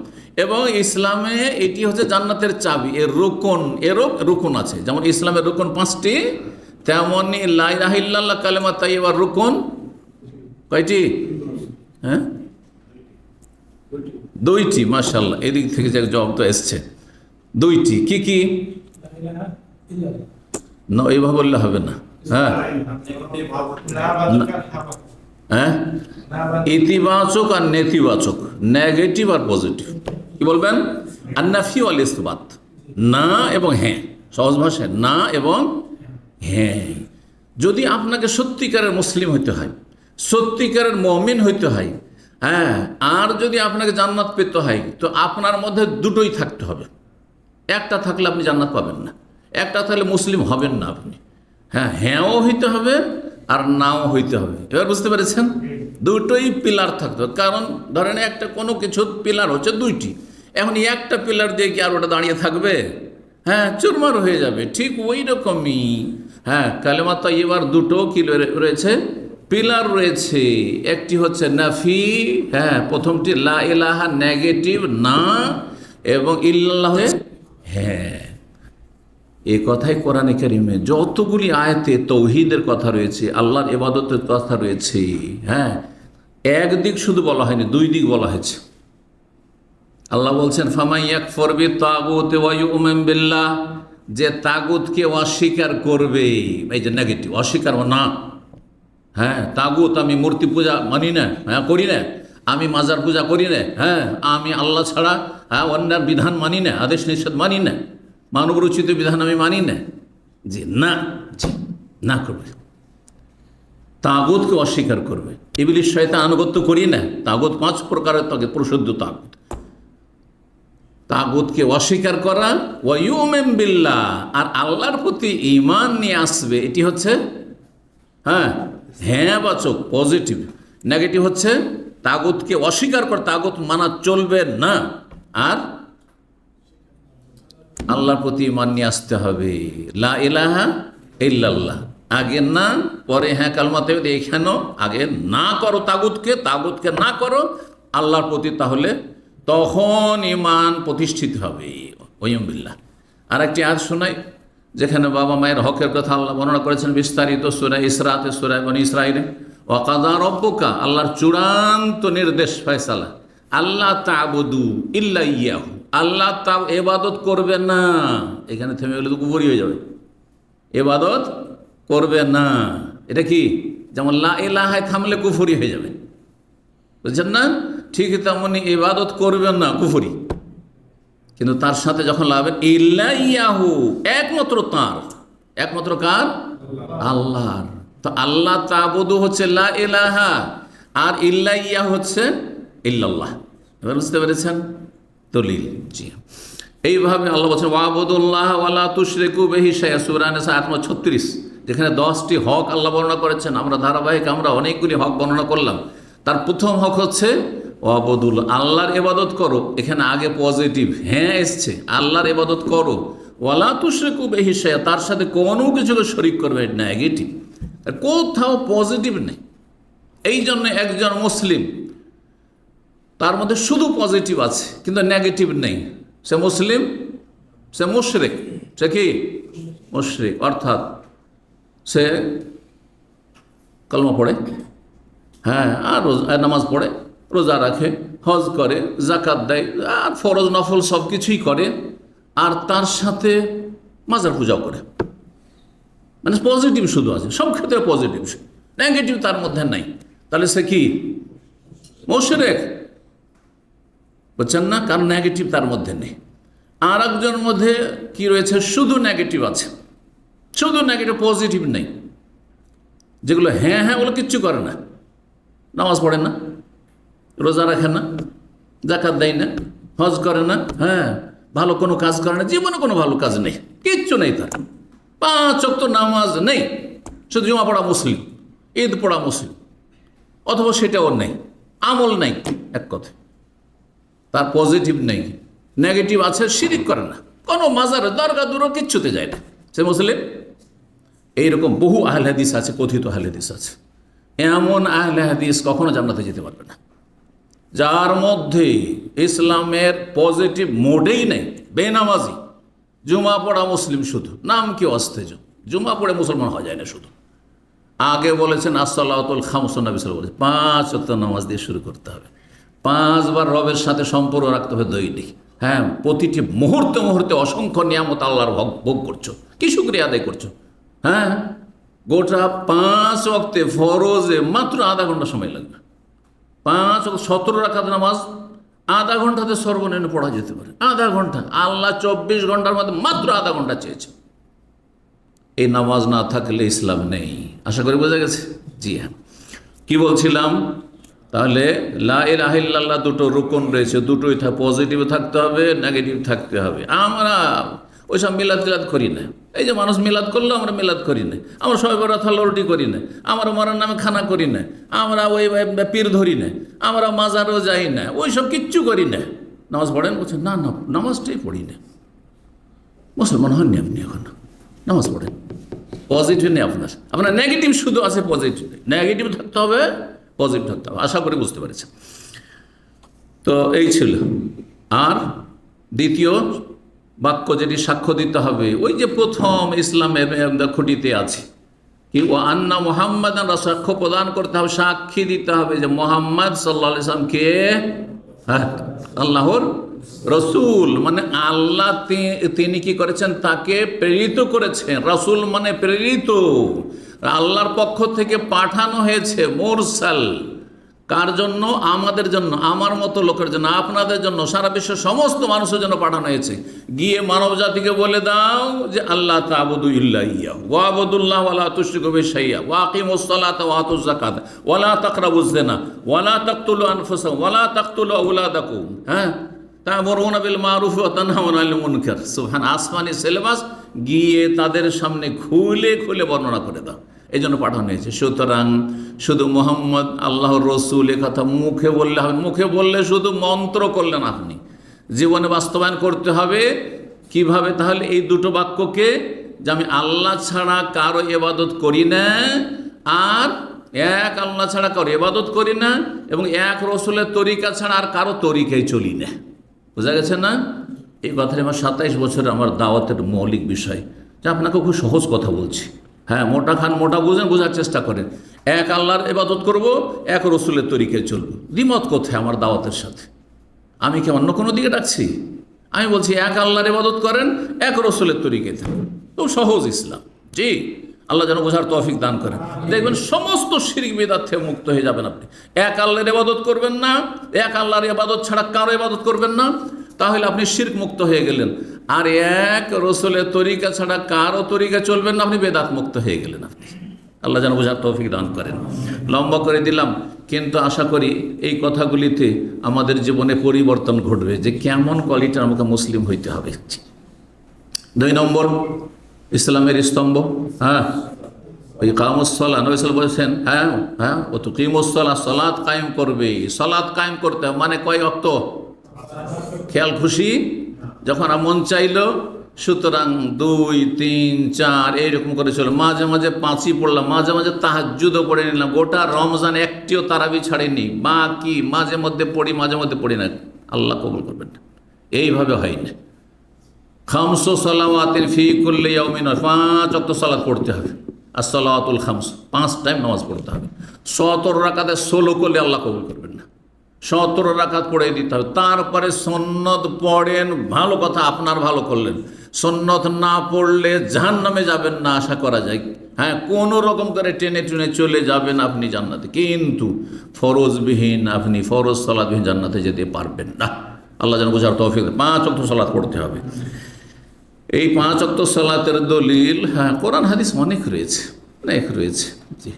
এবং ইসলামে এটি হচ্ছে জান্নাতের চাবি। এর রুকন আছে, যেমন ইসলামের রুকন 5টি, তেমনি লা ইলাহা ইল্লাল্লাহ কালেমা তাইয়্যিবার রুকন কয়টি? হ্যাঁ, 2টি। মাশাআল্লাহ, এদিক থেকে যে জবাব তো এসছে, 2টি। কি কি? না, এইভাবে বললে হবে না। হ্যাঁ, হ্যাঁ, ইতিবাচক আর নেতিবাচক, নেগেটিভ আর পজিটিভ। কি বলবেন? আন্নাফি ওয়াল ইসবাত, না এবং হ্যাঁ। সহজ ভাষায় না এবং হ্যাঁ। যদি আপনাকে সত্যিকারের মুসলিম হইতে হয়, সত্যিকারের মুমিন হইতে হয়, হ্যাঁ, আর যদি আপনাকে জান্নাত পেতে হয়, তো আপনার মধ্যে দুটোই থাকতে হবে। একটা থাকলে আপনি জান্নাত পাবেন না, একটা থাকলে মুসলিম হবেন না আপনি। হ্যাঁ, হ্যাঁও হইতে হবে আর নাও হইতে হবে। এবার বুঝতে পেরেছেন? দুটোই পিলার থাকতে হবে। কারণ ধরেন একটা কোনো কিছুর পিলার হচ্ছে 2টি, এখন একটা পিলার দিয়ে কি আর ওটা দাঁড়িয়ে থাকবে? হ্যাঁ, চুরমার হয়ে যাবে। ঠিক ওই রকমই, হ্যাঁ, কালেমা তাইয়্যিবার দুটো কি রয়েছে? পিলার রয়েছে। একটি হচ্ছে নাফি, হ্যাঁ, প্রথমটি লা ইলাহা নেগেটিভ না, এবং ইল্লাল্লাহ হ্যাঁ। এ কথাই কোরআনে কারিমে যতগুলি আয়াতে তৌহিদের কথা রয়েছে, আল্লাহর ইবাদতের কথা রয়েছে, হ্যাঁ, একদিক শুধু বলা হয়নি, 2 দিক বলা হয়েছে। আল্লাহ বলছেন ফামান ইয়াকফুর বিত্তাগুতি ওয়া ইউমিন বিল্লাহ, যে তাগুতকে অস্বীকার করবে, এই যে নেগেটিভ, অস্বীকার না। হ্যাঁ, তাগুত, আমি মূর্তি পূজা মানি না, হ্যাঁ, করি না, আমি মাজার পূজা করি না, হ্যাঁ, আমি আল্লাহ ছাড়া অন্যার বিধান মানি না, আদেশ নিষেধ মানি না, মানব রচিত বিধান আমি মানি না, জি না, জি না করবে। তাগুতকে অস্বীকার করবে। ইবলিস শয়তান আনুগত্য করি না, তাগুত 5 প্রকারের, তাকে প্রসিদ্ধ তাগুত। তাগুতকে অস্বীকার করা, ওয়া ইউমিন বিল্লাহ, আর আল্লাহর প্রতি ঈমান নিয়ে আসবে। এটি হচ্ছে হ্যাঁ হ্যাঁ বাচক, পজিটিভ। নেগেটিভ হচ্ছে তাগুতকে অস্বীকার করা, তাগুত মানা চলবে না, আর আল্লাহর প্রতি ঈমান নিয়ে আসতে হবে। লা ইলাহা ইল্লাল্লাহ, আগে না পরে হ্যাঁ কালেমা তাইয়্যিবা। এখানেও আগে না করো তাগুতকে না করো আল্লাহর প্রতি, তাহলে তখন ঈমান প্রতিষ্ঠিত হবে। ওয়াইম বিল্লাহ। আর একটি আয়াত শোনাই, যেখানে বাবা মায়ের হকের কথা আল্লাহ বর্ণনা করেছেন বিস্তারিত সূরা ইসরাতে, সূরা বনী ইসরাঈলে। ওয়া কাযা রাব্বুকা, আল্লাহর চূড়ান্ত নির্দেশ, ফয়সালা, আল্লাহ তা'বুদু ইল্লা ইয়াহু, আল্লাহ ইবাদত করবে না। এখানে থেমে গেলে তো কুফরি হয়ে যাবে। ইবাদত করবে না, এটা কি? যেমন লা ইলাহায় থামলে কুফরি হয়ে যাবে, বুঝছেন না? ঠিক তেমনি ইবাদত করবেন না, কুফরি। কিন্তু তার সাথে যখন লাগাবেন ইল্লা ইয়াহু, একমাত্র তার, একমাত্র কার? আল্লাহর। তো আল্লাহ তা'বুদু হচ্ছে লা ইলাহা, আর ইল্লা ইয়াহু হচ্ছে ইল্লাল্লাহ। এবার বুঝতে পেরেছেন? দলিল। জি, এইভাবে আল্লাহ বলছেন ওয়াবুদুল্লাহ ওয়া লা তুশরিকু বিহি শাইআ, সূরা নিসা 36। যেখানে 10টি হক আল্লাহ বর্ণনা করেছেন, আমরা ধারাবাহিক আমরা অনেকগুলি হক বর্ণনা করলাম। তার প্রথম হক হচ্ছে ওয়াবুদুল, আল্লাহর ইবাদত করো। এখানে আগে পজিটিভ হ্যাঁ এসছে, আল্লাহর ইবাদত করো। ওয়ালা তুশরিকু বিহি শাইআ, তার সাথে কোনো কিছুকে শরীক করবে না, নেগেটিভ, কোথাও পজিটিভ নেই। এই জন্য একজন মুসলিম তার মধ্যে শুধু পজিটিভ আছে কিন্তু নেগেটিভ নেই, সে মুসলিম, সে মুশরিক। সে কি মুশরিক, অর্থাৎ সে কলমা পড়ে, হ্যাঁ, আর নামাজ পড়ে, রোজা রাখে, হজ করে, জাকাত দেয়, আর ফরজ নফল সব কিছুই করে, আর তার সাথে মাজার পূজাও করে। মানে পজিটিভ শুধু আছে, সব ক্ষেত্রে পজিটিভ, নেগেটিভ তার মধ্যে নাই। তাহলে সে কি মুশরিক, বুঝছেন না? কারণ নেগেটিভ তার মধ্যে নেই। আর একজনের মধ্যে কি রয়েছে, শুধু নেগেটিভ আছে, শুধু নেগেটিভ, পজিটিভ নেই। যেগুলো হ্যাঁ হ্যাঁ ওগুলো কিচ্ছু করে না, নামাজ পড়ে না, রোজা রাখে না, জাকাত দেয় না, হজ করে না, হ্যাঁ, ভালো কোনো কাজ করে না, জীবনে কোনো ভালো কাজ নেই, কিচ্ছু নেই তার। 5 ওয়াক্ত নামাজ নেই, শুধু জুমা পড়া মুসলিম, ঈদ পড়া মুসলিম, অথবা সেটাও নেই, আমল নেই, এক কথা। তার পজিটিভ নেই, নেগেটিভ আছে, শিরিক করে না, কোনো মাজারে দরগা দূরও কিচ্ছুতে যায় না, সে মুসলিম। এইরকম বহু আহলে হাদিস আছে, কথিত আহলে হাদিস আছে। এমন আহলে হাদিস কখনো জান্নাতে যেতে পারবে না যার মধ্যে ইসলামের পজিটিভ মোডেই নেই, বেনামাজি, জুমা পড়া মুসলিম, শুধু নাম কি অস্তেজ, জুমা পড়ে মুসলমান হওয়া যায় না। শুধু আগে বলেছেন আসসালাতুল খামস, নবী সাল্লাল্লাহু আলাইহি ওয়াসাল্লাম বলেছেন 5 ওয়াক্ত নামাজ দিয়ে শুরু করতে হবে, 5 বার রবের সাথে সম্পর্ক রাখতে হবে দৈনিক। হ্যাঁ, প্রতিটি মুহূর্তে মুহূর্তে অসংখ্য নিয়ামত আল্লাহর ভোগ করছো, কি শুকরিয়া আদায় করছো। হ্যাঁ, গোটা 5 ওয়াক্তে ফরজে মাত্র আধা ঘন্টা সময় লাগবে। 5 ওয়াক্ত 17 রাকাত নামাজ আধা ঘন্টাতে সর্বনিম্ন পড়া যেতে পারে, আধা ঘন্টা। আল্লাহ 24 ঘন্টার মধ্যে মাত্র আধা ঘন্টা চেয়েছে। এই নামাজ না থাকলে ইসলাম নেই। আশা করি বোঝা গেছে? জি হ্যাঁ। কি বলছিলাম? তাহলে লা ইলাহা ইল্লাল্লাহ দুটো রুকন রয়েছে, দুটোই পজিটিভ থাকতে হবে, নেগেটিভ থাকতে হবে। আমরা ওইসব মিলাদ টিলাদ করি না। এই যে মানুষ মিলাদ করলো, আমরা মিলাদ করি না, আমরা সবাই বরাত রুটি করি না, আমরা মরার নামে খানা করি না, আমরা ওই পীর ধরি না, আমরা মাজারও যাই না, ওইসব কিচ্ছু করি না। নামাজ পড়েন? বলছেন না না, নামাজটাই পড়ি না। মুসলমান হননি আপনি এখন, নামাজ পড়েন, পজিটিভ নেই আপনার নেগেটিভ শুধু আছে, পজিটিভ নেই। নেগেটিভ থাকতে হবে, পজিটিভ থাকতে হবে। আশা করি বুঝতে পেরেছেন। তো এই ছিল। আর দ্বিতীয় বাক্য যেটি সাক্ষ্য দিতে হবে, ওই যে প্রথম ইসলামের খুঁটিতে আছে কি, ও আন্না মুহাম্মাদ, সাক্ষ্য প্রদান করতে হবে, সাক্ষী দিতে হবে যে মোহাম্মদ সাল্লাল্লাহু আলাইহি ওয়াসাল্লাম কে, আল্লাহর রসুল, মানে আল্লাহ তিনি কি করেছেন, তাকে প্রেরিত করেছেন। রসুল মানে প্রেরিত, আল্লাহর পক্ষ থেকে পাঠানো হয়েছে, মুরসাল। কার জন্য? আমাদের জন্য, আমার মতো লোকের জন্য, আপনাদের জন্য, সারা বিশ্বের সমস্ত মানুষের জন্য পাঠানো হয়েছে। গিয়ে মানব জাতিকে বলে দাও যে আল্লাহ তা'বুদু ইল্লা ইয়্যাহু ওয়া আবুদুল্লাহ ওয়া লা তুশরিকু বিহি শাইআ ওয়া আকিমুস সালাতা ওয়া আতুজ যাকাত ওয়া লা তাকরাবুজ জিনা ওয়া লা তাকতুলু আনফুসাকুম ওয়া লা তাকতুলু আওলাদাকুম। হ্যাঁ, তা'মুরুনা বিল মারুফ ওয়া তানহাউনা আনিল মুনকার। সুবহান, আসমানি সিলেবাস গিয়ে তাদের সামনে খুলে খুলে বর্ণনা করে দাও, এই জন্য পাঠানো হয়েছে। সুতরাং শুধু মোহাম্মদ আল্লাহর রসুল এ কথা মুখে বললে হবে, মুখে বললে শুধু মন্ত্র করলেন আপনি, জীবনে বাস্তবায়ন করতে হবে। কিভাবে? তাহলে এই দুটো বাক্যকে, যে আমি আল্লাহ ছাড়া কারো ইবাদত করি না, আর এক আল্লাহ ছাড়া কারো ইবাদত করি না, এবং এক রসুলের তরিকা ছাড়া আর কারো তরিকায় চলি না। বোঝা গেছে না? এই কথাটা আমার 27 বছরের আমার দাওয়াতের মৌলিক বিষয়, যে আপনাকে খুব সহজ কথা বলছি। হ্যাঁ, মোটা খান মোটা বুঝেন, বোঝার চেষ্টা করেন। এক আল্লাহর ইবাদত করব, এক রসুলের তরিকায় চলবো। দ্বিমত কোথায় আমার দাওয়াতের সাথে? আমি কি অন্য কোনো দিকে ডাকছি? আমি বলছি এক আল্লাহর ইবাদত করেন, এক রসুলের তরিকায় থাকেন। খুব সহজ ইসলাম। জি, আল্লাহ যেন বোঝার তৌফিক দান করেন। দেখবেন সমস্ত শিরক বিদআত থেকে মুক্ত হয়ে যাবেন আপনি। এক আল্লাহর ইবাদত করবেন না, এক আল্লাহর ইবাদত ছাড়া কারো ইবাদত করবেন না, তাহলে আপনি শিরক মুক্ত হয়ে গেলেন। আর এক রসুলের তরিকা ছাড়া কারো তরিকা চলবেন না, আপনি বেদাত মুক্ত হয়ে গেলেন আপনি। আল্লাহ যেন বোঝার তৌফিক দান করেন। লম্বা করে দিলাম, কিন্তু আশা করি এই কথাগুলিতে আমাদের জীবনে পরিবর্তন ঘটবে, যে কেমন কোয়ালিটির আমাকে মুসলিম হইতে হবে। 2 নম্বর ইসলামের স্তম্ভ, হ্যাঁ, ওই কামুসলা নবী সাল্লাল্লাহু আলাইহি ওয়াসাল্লাম বলেছেন, হ্যাঁ হ্যাঁ, ও তো কিমুসলা, সালাত কায়েম করবে। সালাত কায়েম করতে হবে মানে কয় ওয়াক্ত? খেয়াল খুশি যখন মন চাইলো, সুতরাং 2, 3, 4 এইরকম করে চলো। মাঝে মাঝে 5ই পড়লাম, মাঝে মাঝে তাহাজ্জুদও পড়ে নিলাম। গোটা রমজান একটিও তারাবি ছাড়েনি, বাকি মাঝে মধ্যে পড়ি, মাঝে মধ্যে পড়ি না, আল্লাহ কবুল করবেন না। এইভাবে হয় না। খামসু সালাওয়াতিন ফি কুল্লি ইয়াউমিন, 5 ওয়াক্ত সালাত পড়তে হবে। as-সালাওয়াতুল খামস, 5 টাইম নামাজ পড়তে হবে। 17 রাকাতে 16 করলে আল্লাহ কবুল করবেন না। 17 রাকাত পড়ে দিতে হবে। তারপরে সুন্নত পড়েন, ভালো কথা, আপনার ভালো করলেন। সুন্নত না পড়লে জাহান্নামে যাবেন না আশা করা যায়। হ্যাঁ, কোনো রকম করে টেনে টুনে চলে যাবেন আপনি জান্নাতে, কিন্তু ফরজবিহীন, আপনি ফরজ সালাতবিহীন জান্নাতে যেতে পারবেন না। আল্লাহ যেন বোঝার তৌফিক দেন। 5 ওয়াক্ত সালাত পড়তে হবে। এই 5 ওয়াক্ত সালাতের দলিল, হ্যাঁ, কোরআন হাদিস অনেক রয়েছে, অনেক রয়েছে। জি,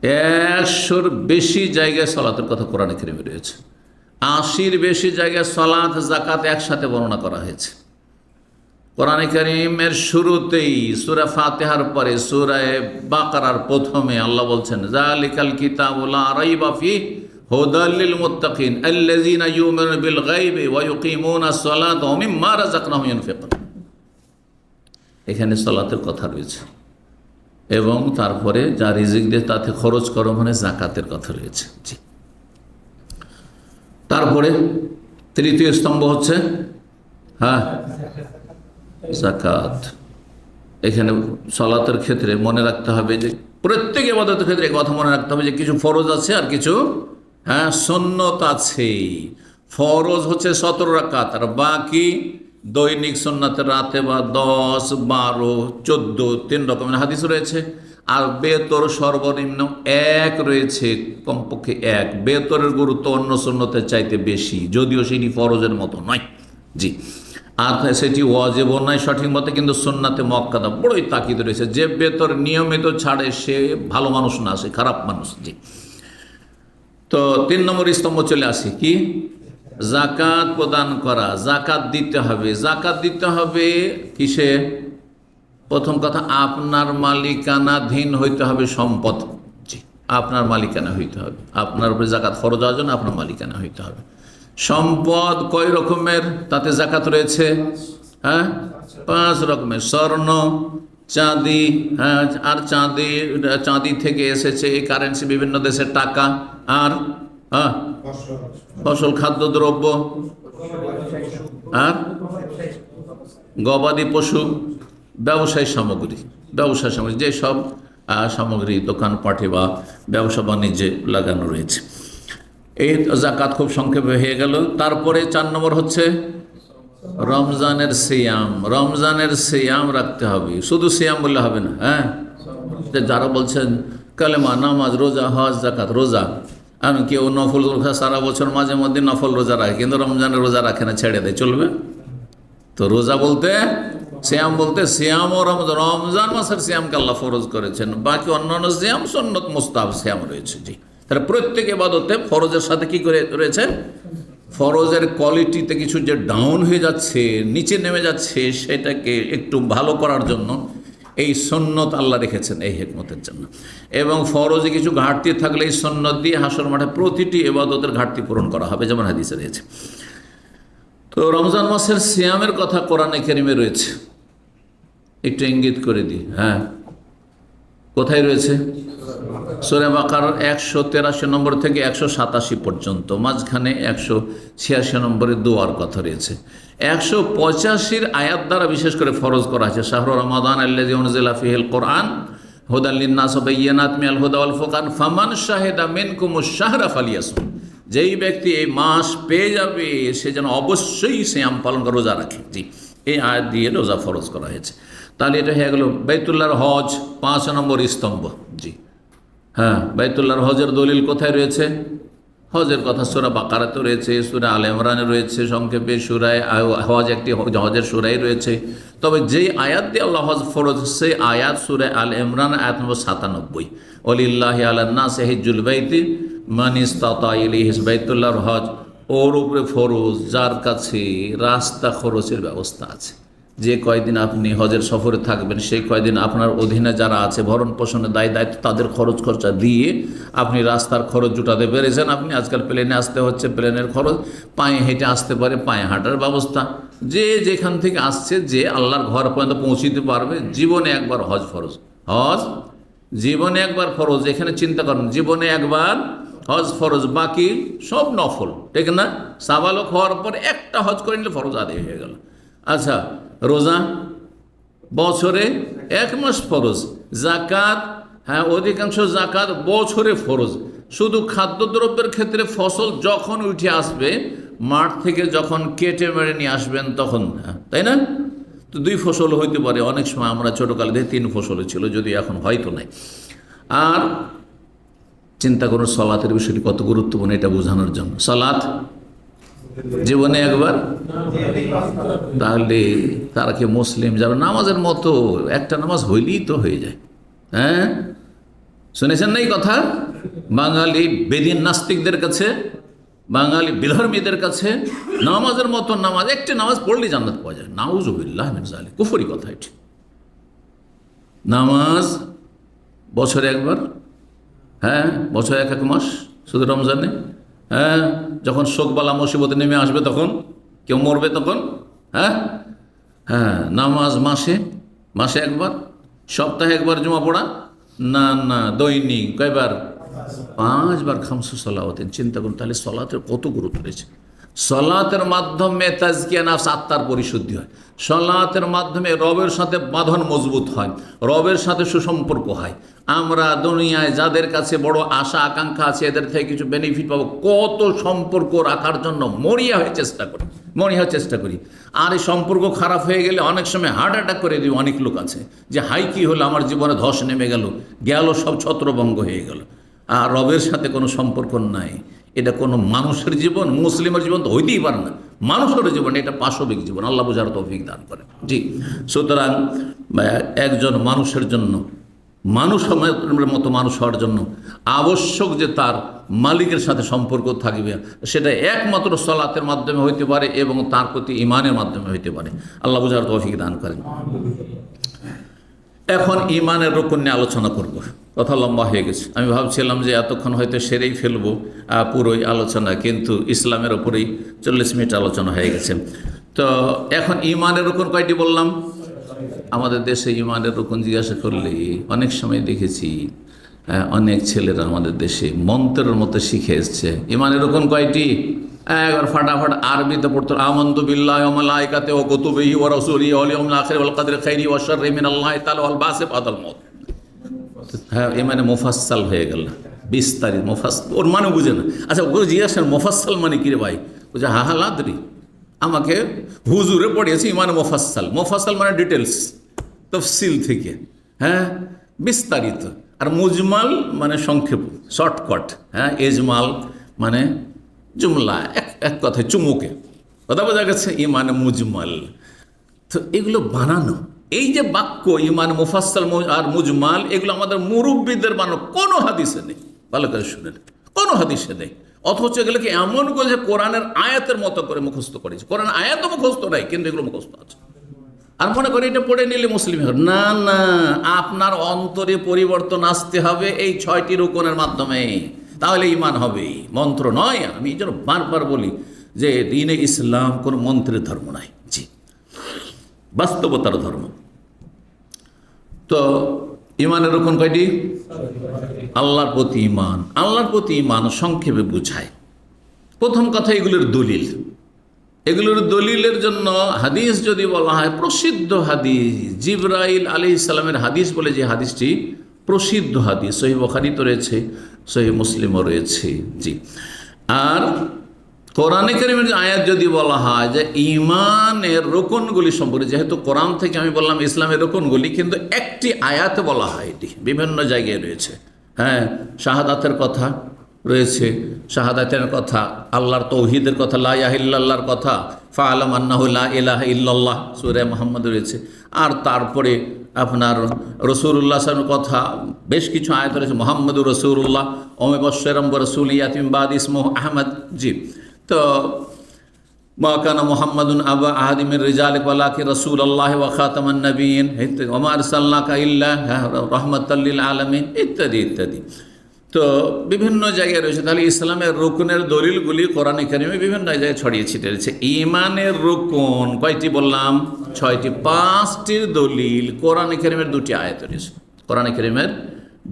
100-র বেশি জায়গায় সালাতের কথা কোরআনে কারিমে রয়েছে। 80-র বেশি জায়গায় সালাত যাকাত একসাথে বর্ণনা করা হয়েছে। কোরআনে কারিমের শুরুতেই সূরা ফাতিহার পরে সূরা বাকারার প্রথমে আল্লাহ বলছেন, যালিকাল কিতাবু লা রাইবা ফিহি হুদাল লিল মুত্তাকিন আল্লাযীনা ইউমিনুনা বিল গায়বি ওয়া ইউকিমুনাস সালাতা ওয়া মিম্মা রাযাকনাহুম ইউনফিকুন। এখানে সালাতের কথা রয়েছে এবং তারপরে যা রিজিক দিয়ে তাতে খরচ করো মানে যাকাতের কথা রয়েছে। জি, তারপরে তৃতীয় স্তম্ভ হচ্ছে হ্যাঁ যাকাত। এখানে সালাতের ক্ষেত্রে মনে রাখতে হবে যে প্রত্যেক ইবাদতের ক্ষেত্রে কথা মনে রাখতে হবে যে কিছু ফরজ আছে আর কিছু হ্যাঁ সুন্নত আছে। ফরজ হচ্ছে 17 রাকাত আর বাকি দৈনিক সুন্নাতের রাতে বা 10, 12, 14 3 রকমের হাদিস রয়েছে। আর বেতর সর্বনিম্ন 1 রয়েছে, কমপক্ষে 1। বেতরের গুরুত্ব অন্য সুন্নতের চাইতে বেশি, যদিও সেটি ফরজের মতো নয়। জি, আর সেটি ওয়াজিবও নয় সঠিক মতে, কিন্তু সুন্নাতে মুআক্কাদা বড়ই তাকিদ রয়েছে। যে বেতর নিয়মিত ছাড়ে সে ভালো মানুষ না, সে খারাপ মানুষ। জি, তো 3 নম্বর স্তম্ভ চলে আসি, কি? যাকাত প্রদান করা। যাকাত দিতে হবে। যাকাত দিতে হবে কিসে? প্রথম কথা, আপনার মালিকানাধীন হইতে হবে সম্পদ। জি, আপনার মালিকানা হইতে হবে। আপনার উপরে যাকাত ফরজ হওয়ার জন্য আপনার মালিকানা হইতে হবে। সম্পদ কয় রকমের তাতে যাকাত রয়েছে? হ্যাঁ, 5 রকমের। স্বর্ণ, চাঁদি, হ্যাঁ, আর চাঁদি থেকে এসেছে এই কারেন্সি, বিভিন্ন দেশের টাকা, আর হ্যাঁ ফসল, খাদ্যদ্রব্য, আর গবাদি পশু, ব্যবসায়ী সামগ্রী, যেসব সামগ্রী দোকানপাটে বা ব্যবসা বাণিজ্যে লাগানো রয়েছে। এই যাকাত খুব সংক্ষেপে হয়ে গেল। তারপরে 4 নম্বর হচ্ছে রমজানের সিয়াম। রমজানের সিয়াম রাখতে হবে। শুধু সিয়াম বললে হবে না। হ্যাঁ, যারা বলছেন কালেমা, নামাজ, রোজা, হজ, যাকাত, রোজা, আমি কেউ নফল রোজা সারা বছর মাঝে মধ্যে নফল রোজা রাখে, কিন্তু রমজানের রোজা রাখে না, ছেড়ে দেয়, চলবে? তো রোজা বলতে, সিয়াম বলতে, সিয়াম ও রমজান মাসের সিয়ামকে আল্লাহ ফরজ করেছেন, বাকি অন্যান্য সিয়াম সুন্নত মুস্তাহাব সিয়াম রয়েছে। জি, তাহলে প্রত্যেক ইবাদতে ফরজের সাথে কি করে রয়েছে? ফরজের কোয়ালিটিতে কিছু যে ডাউন হয়ে যাচ্ছে, নিচে নেমে যাচ্ছে, সেটাকে একটু ভালো করার জন্য এই সুন্নত আল্লাহ রেখেছেন, এই হিকমতের জন্য। এবং ফরজে কিছু ঘাটতি থাকলে এই সুন্নত দিয়ে হাসর মাঠে প্রতিটি ইবাদতের ঘাটতি পূরণ করা হবে, যেমন হাদিসে রয়েছে। তো রমজান মাসের সিয়ামের কথা কোরআনে কারিমে রয়েছে, একটু ইঙ্গিত করে দিই। হ্যাঁ, কোথায় রয়েছে? সূরা বাকারার 183 নম্বর থেকে 187 পর্যন্ত, মাঝখানে 186 নম্বরে দোয়ার কথা রয়েছে। 185 আয়াত দ্বারা বিশেষ করে ফরজ করা হয়েছে, শাহরু রমাদান আল্লাযী উনজিলা ফীহিল কুরআন হুদাল লিন-নাস ওয়া বায়্যিনাতিন মিনাল হুদা ওয়াল ফুরকান ফামান শাহিদা মিনকুমুশ শাহরা ফালিয়াসুম। যেই ব্যক্তি এই মাস পেয়ে যাবে সে যেন অবশ্যই সিয়াম পালন করে, রোজা রাখে। জি, এই আয়াত দিয়ে রোজা ফরজ করা হয়েছে। তাহলে এটা হয়ে গেল বাইতুল্লাহর হজ, 5 নম্বর স্তম্ভ। জি হ্যাঁ, বাইতুল্লাহর হজের দলিল কোথায় রয়েছে? হজের কথা সূরা বাকারাতে রয়েছে, সূরা আলে ইমরানে রয়েছে, সংক্ষেপে সূরায়ে হজ একটি হজের সূরাই রয়েছে। তবে যেই আয়াত দিয়ে আল্লাহ হজ ফরজ, সেই আয়াত সূরা আলে ইমরান আয়াত নম্বর 97। ওয়ালিল্লাহি আলান নাসি হিজ্জুল বাইতি মান ইসতাতা ইলাইহি সাবিলা। বাইতুল্লাহর হজ ওর উপরে ফরজ যার কাছে রাস্তা খরচের ব্যবস্থা আছে। যে কয়দিন আপনি হজের সফরে থাকবেন সেই কয়দিন আপনার অধীনে যারা আছে ভরণ পোষণের দায়িত্ব তাদের খরচ খরচা দিয়ে আপনি রাস্তার খরচ জুটাতে পেরেছেন। আপনি আজকাল প্লেনে আসতে হচ্ছে, প্লেনের খরচ, পায়ে হেঁটে আসতে পারে, পায়ে হাঁটার ব্যবস্থা, যে যেখান থেকে আসছে যে আল্লাহর ঘর পর্যন্ত পৌঁছিতে পারবে। জীবনে একবার হজ ফরজ, হজ জীবনে একবার ফরজ। এখানে চিন্তা করেন, জীবনে একবার হজ ফরজ, বাকি সব নফল, ঠিক না? সাবালক হওয়ার পর একটা হজ করে নিলে ফরজ আদায় হয়ে গেল। আচ্ছা, রোজা বছরে 1 মাস ফরজ, জাকাত, হ্যাঁ অধিকাংশ জাকাত বছরে ফরজ। শুধু খাদ্যদ্রব্যের ক্ষেত্রে ফসল যখন উঠে আসবে মাঠ থেকে, যখন কেটে মেরে নিয়ে আসবেন তখন, তাই না? তো 2 ফসল হইতে পারে, অনেক সময় আমরা ছোটোকালে দেখি 3 ফসল ছিল, যদি এখন হয়তো নাই। আর চিন্তা করুন সালাতের বিষয়টি কত গুরুত্বপূর্ণ, এটা বোঝানোর জন্য। সালাত জীবনে একবার, তাহলে তারা কি মুসলিম যাবে? নামাজের মতো একটা নামাজ হইলেই তো হয়ে যায়। হ্যাঁ, শুনেছেন না এই কথা? বাঙালি বেদিন নাস্তিকদের কাছে, বাঙালি বিধর্মীদের কাছে নামাজের মতো নামাজ, একটি নামাজ পড়লেই জান্নাত পাওয়া যায়। নাউজুবিল্লাহ মিন যালিক, কুফরি কথা এটি। নামাজ বছরে একবার, হ্যাঁ বছরে 1 মাস, শুধু রমজানে। হ্যাঁ, যখন শোকবালা মুসিবতে নেমে আসবে, তখন কেউ মরবে তখন। হ্যাঁ হ্যাঁ, নামাজ মাসে একবার, সপ্তাহে একবার জুমা পড়া, না না দৈনিক কয়বার? 5 বার খামসু সালাওয়াতিন। চিন্তা করুন তাহলে সলাতের কত গুরুত্ব রয়েছে। সলাতের মাধ্যমে তাজকিয়া নাফস, আত্মার পরিশুদ্ধি হয়। সলাতের মাধ্যমে রবের সাথে বাঁধন মজবুত হয়, রবের সাথে সুসম্পর্ক হয়। আমরা দুনিয়ায় যাদের কাছে বড় আশা আকাঙ্ক্ষা আছে, এদের থেকে কিছু বেনিফিট পাবো, কত সম্পর্ক রাখার জন্য মরিয়া হয়ে চেষ্টা করি। আর এই সম্পর্ক খারাপ হয়ে গেলে অনেক সময় হার্ট অ্যাটাক করে দিই। অনেক লোক আছে যে হাই কি হলো, আমার জীবনে ধস নেমে গেল, সব ছত্রভঙ্গ হয়ে গেল। আর রবের সাথে কোনো সম্পর্ক নাই। এটা কোনো মানুষের জীবন, মুসলিমের জীবন তো হইতেই পারে না। মানুষের জীবন এটা পাশবিক জীবন, আল্লাহ বোঝার তৌফিক দান করে। জি, সুতরাং একজন মানুষের জন্য, মানুষের মতো মানুষ হওয়ার জন্য আবশ্যক যে তার মালিকের সাথে সম্পর্ক থাকবে, সেটা একমাত্র সলাতের মাধ্যমে হইতে পারে এবং তার প্রতি ঈমানের মাধ্যমে হইতে পারে। আল্লাহ বোঝার তৌফিক দান করেন। এখন ঈমানের রুকন নিয়ে আলোচনা করব, কথা লম্বা হয়ে গেছে। আমি ভাবছিলাম যে এতক্ষণ হয়তো সেরেই ফেলবো পুরোই আলোচনা, কিন্তু ইসলামের ওপরেই 40 মিনিট আলোচনা হয়ে গেছে। তো এখন ঈমানের রুকন কয়টি বললাম? আমাদের দেশে ঈমানের রুকন জিজ্ঞাসা করলে অনেক সময় দেখেছি অনেক ছেলেরা আমাদের দেশে মন্ত্রের মতো শিখে এসছে। ঈমানের রুকন কয়টি? একবার ফাটাফাট আরবিতে পড়তো, আমানতু বিল্লাহি ওয়া মালাইকাতিহি ওয়া কুতুবিহি ওয়া রাসূলিহি ওয়াল ইয়াউমিল আখির ওয়াল কদরি খাইরিহি ওয়া শাররিহি মিনাল্লাহি তাআলা ওয়াল বাসি বাদাল মউত। হ্যাঁ, ঈমানে মুফাসসাল হয়ে গেল, বিস্তারিত। মুফাসসাল ওর মানে বুঝে না। আচ্ছা, ওকে জিজ্ঞাসা মুফাসসাল মানে কি রে ভাই? বুঝে হা লাদরি, আমাকে হুজুরে পড়িয়েছে ঈমানে মুফাসসাল মানে ডিটেলস, তফসিল থেকে, হ্যাঁ বিস্তারিত। আর মুজমাল মানে সংক্ষেপ, শর্টকাট। হ্যাঁ, এজমাল মানে জুমলা, এক কথায় চুমুকে, কথা বোঝা গেছে? ঈমানে মুজমাল। তো এগুলো বানানো, এই যে বাক্য ঈমান মুফাসসাল আর মুজমাল, এগুলো আমাদের মুরব্বীদের বানানো, কোনো হাদিসে নেই। ভালো করে শুনেন, কোনো হাদিসে নেই। অথচ এগুলোকে এমন করে যে কোরআনের আয়াতের মতো করে মুখস্থ করেছে। কোরআন আয়াতও মুখস্থ নাই, কিন্তু এগুলো মুখস্থ আছে। আর মনে করি এটা পড়ে নিলে মুসলিম হবে। না না, আপনার অন্তরে পরিবর্তন আসতে হবে এই 6টি রুকনের মাধ্যমে, তাহলে ঈমান হবে, মন্ত্র নয়। আমি এই জন্য বারবার বলি যে দ্বীনে ইসলাম কোনো মন্ত্রের ধর্ম নয়, জি বাস্তবতার ধর্ম। তো ঈমানের রুকন কয়টি? আল্লাহর প্রতি ঈমান। আল্লাহর প্রতি ঈমান সংক্ষেপে বুঝায়। প্রথম কথা, এগুলোর দলিল। এগুলোর দলিলের জন্য হাদিস যদি বলা হয়, প্রসিদ্ধ হাদিস জিবরাইল আলাইহিস সালামের হাদিস বলে যে হাদিসটি প্রসিদ্ধ হাদিস, সহিহ বুখারীতে রয়েছে, সহিহ মুসলিমও রয়েছে। জি, আর কোরআনে কারীমের আয়াত যদি বলা হয় যে ঈমানের রুকনগুলি সম্পর্কে, যেহেতু কোরআন থেকে আমি বললাম ইসলামের রুকনগুলি, কিন্তু একটি আয়াতে বলা হয়, এটি বিভিন্ন জায়গায় রয়েছে। হ্যাঁ, শাহাদাতের কথা রয়েছে, শাহাদাতের কথা, আল্লাহর তৌহিদের কথা, লা ইলাহা ইল্লাল্লাহর কথা, ফাআলাম আন্নাহু লা ইলাহা ইল্লাল্লাহ সূরা মুহাম্মদ রয়েছে। আর তারপরে আপনার রাসূলুল্লাহ সাল্লাল্লাহু আলাইহি ওয়াসাল্লামের কথা বেশ কিছু আয়াত রয়েছে, মুহাম্মাদুর রাসূলুল্লাহ ওয়া মুবাশশিরাম বিরাসূলিন ইয়াতিম বাদ ইসমুহু আহমদ। জি, তো মা কানা মুহাম্মাদুন আবা আহাদিম মির রিজালিকুম ওয়ালাকিন রাসূলুল্লাহ ওয়া খাতামান নবিয়্যিন ওয়া মা আরসালনাকা ইল্লা রাহমাতাল লিল আলামিন ইত্যাদি ইত্যাদি। তো বিভিন্ন জায়গায় রয়েছে। তাহলে ইসলামের রুকনের দলিলগুলি কোরআনে কারিমে বিভিন্ন জায়গায় ছড়িয়ে ছিটিয়ে রয়েছে। ঈমানের রুকন কয়টি বললাম? 6টি। 5টির দলিল কোরআনে কারিমের 2টি আয়াতে রয়েছে। কোরআনে কারিমের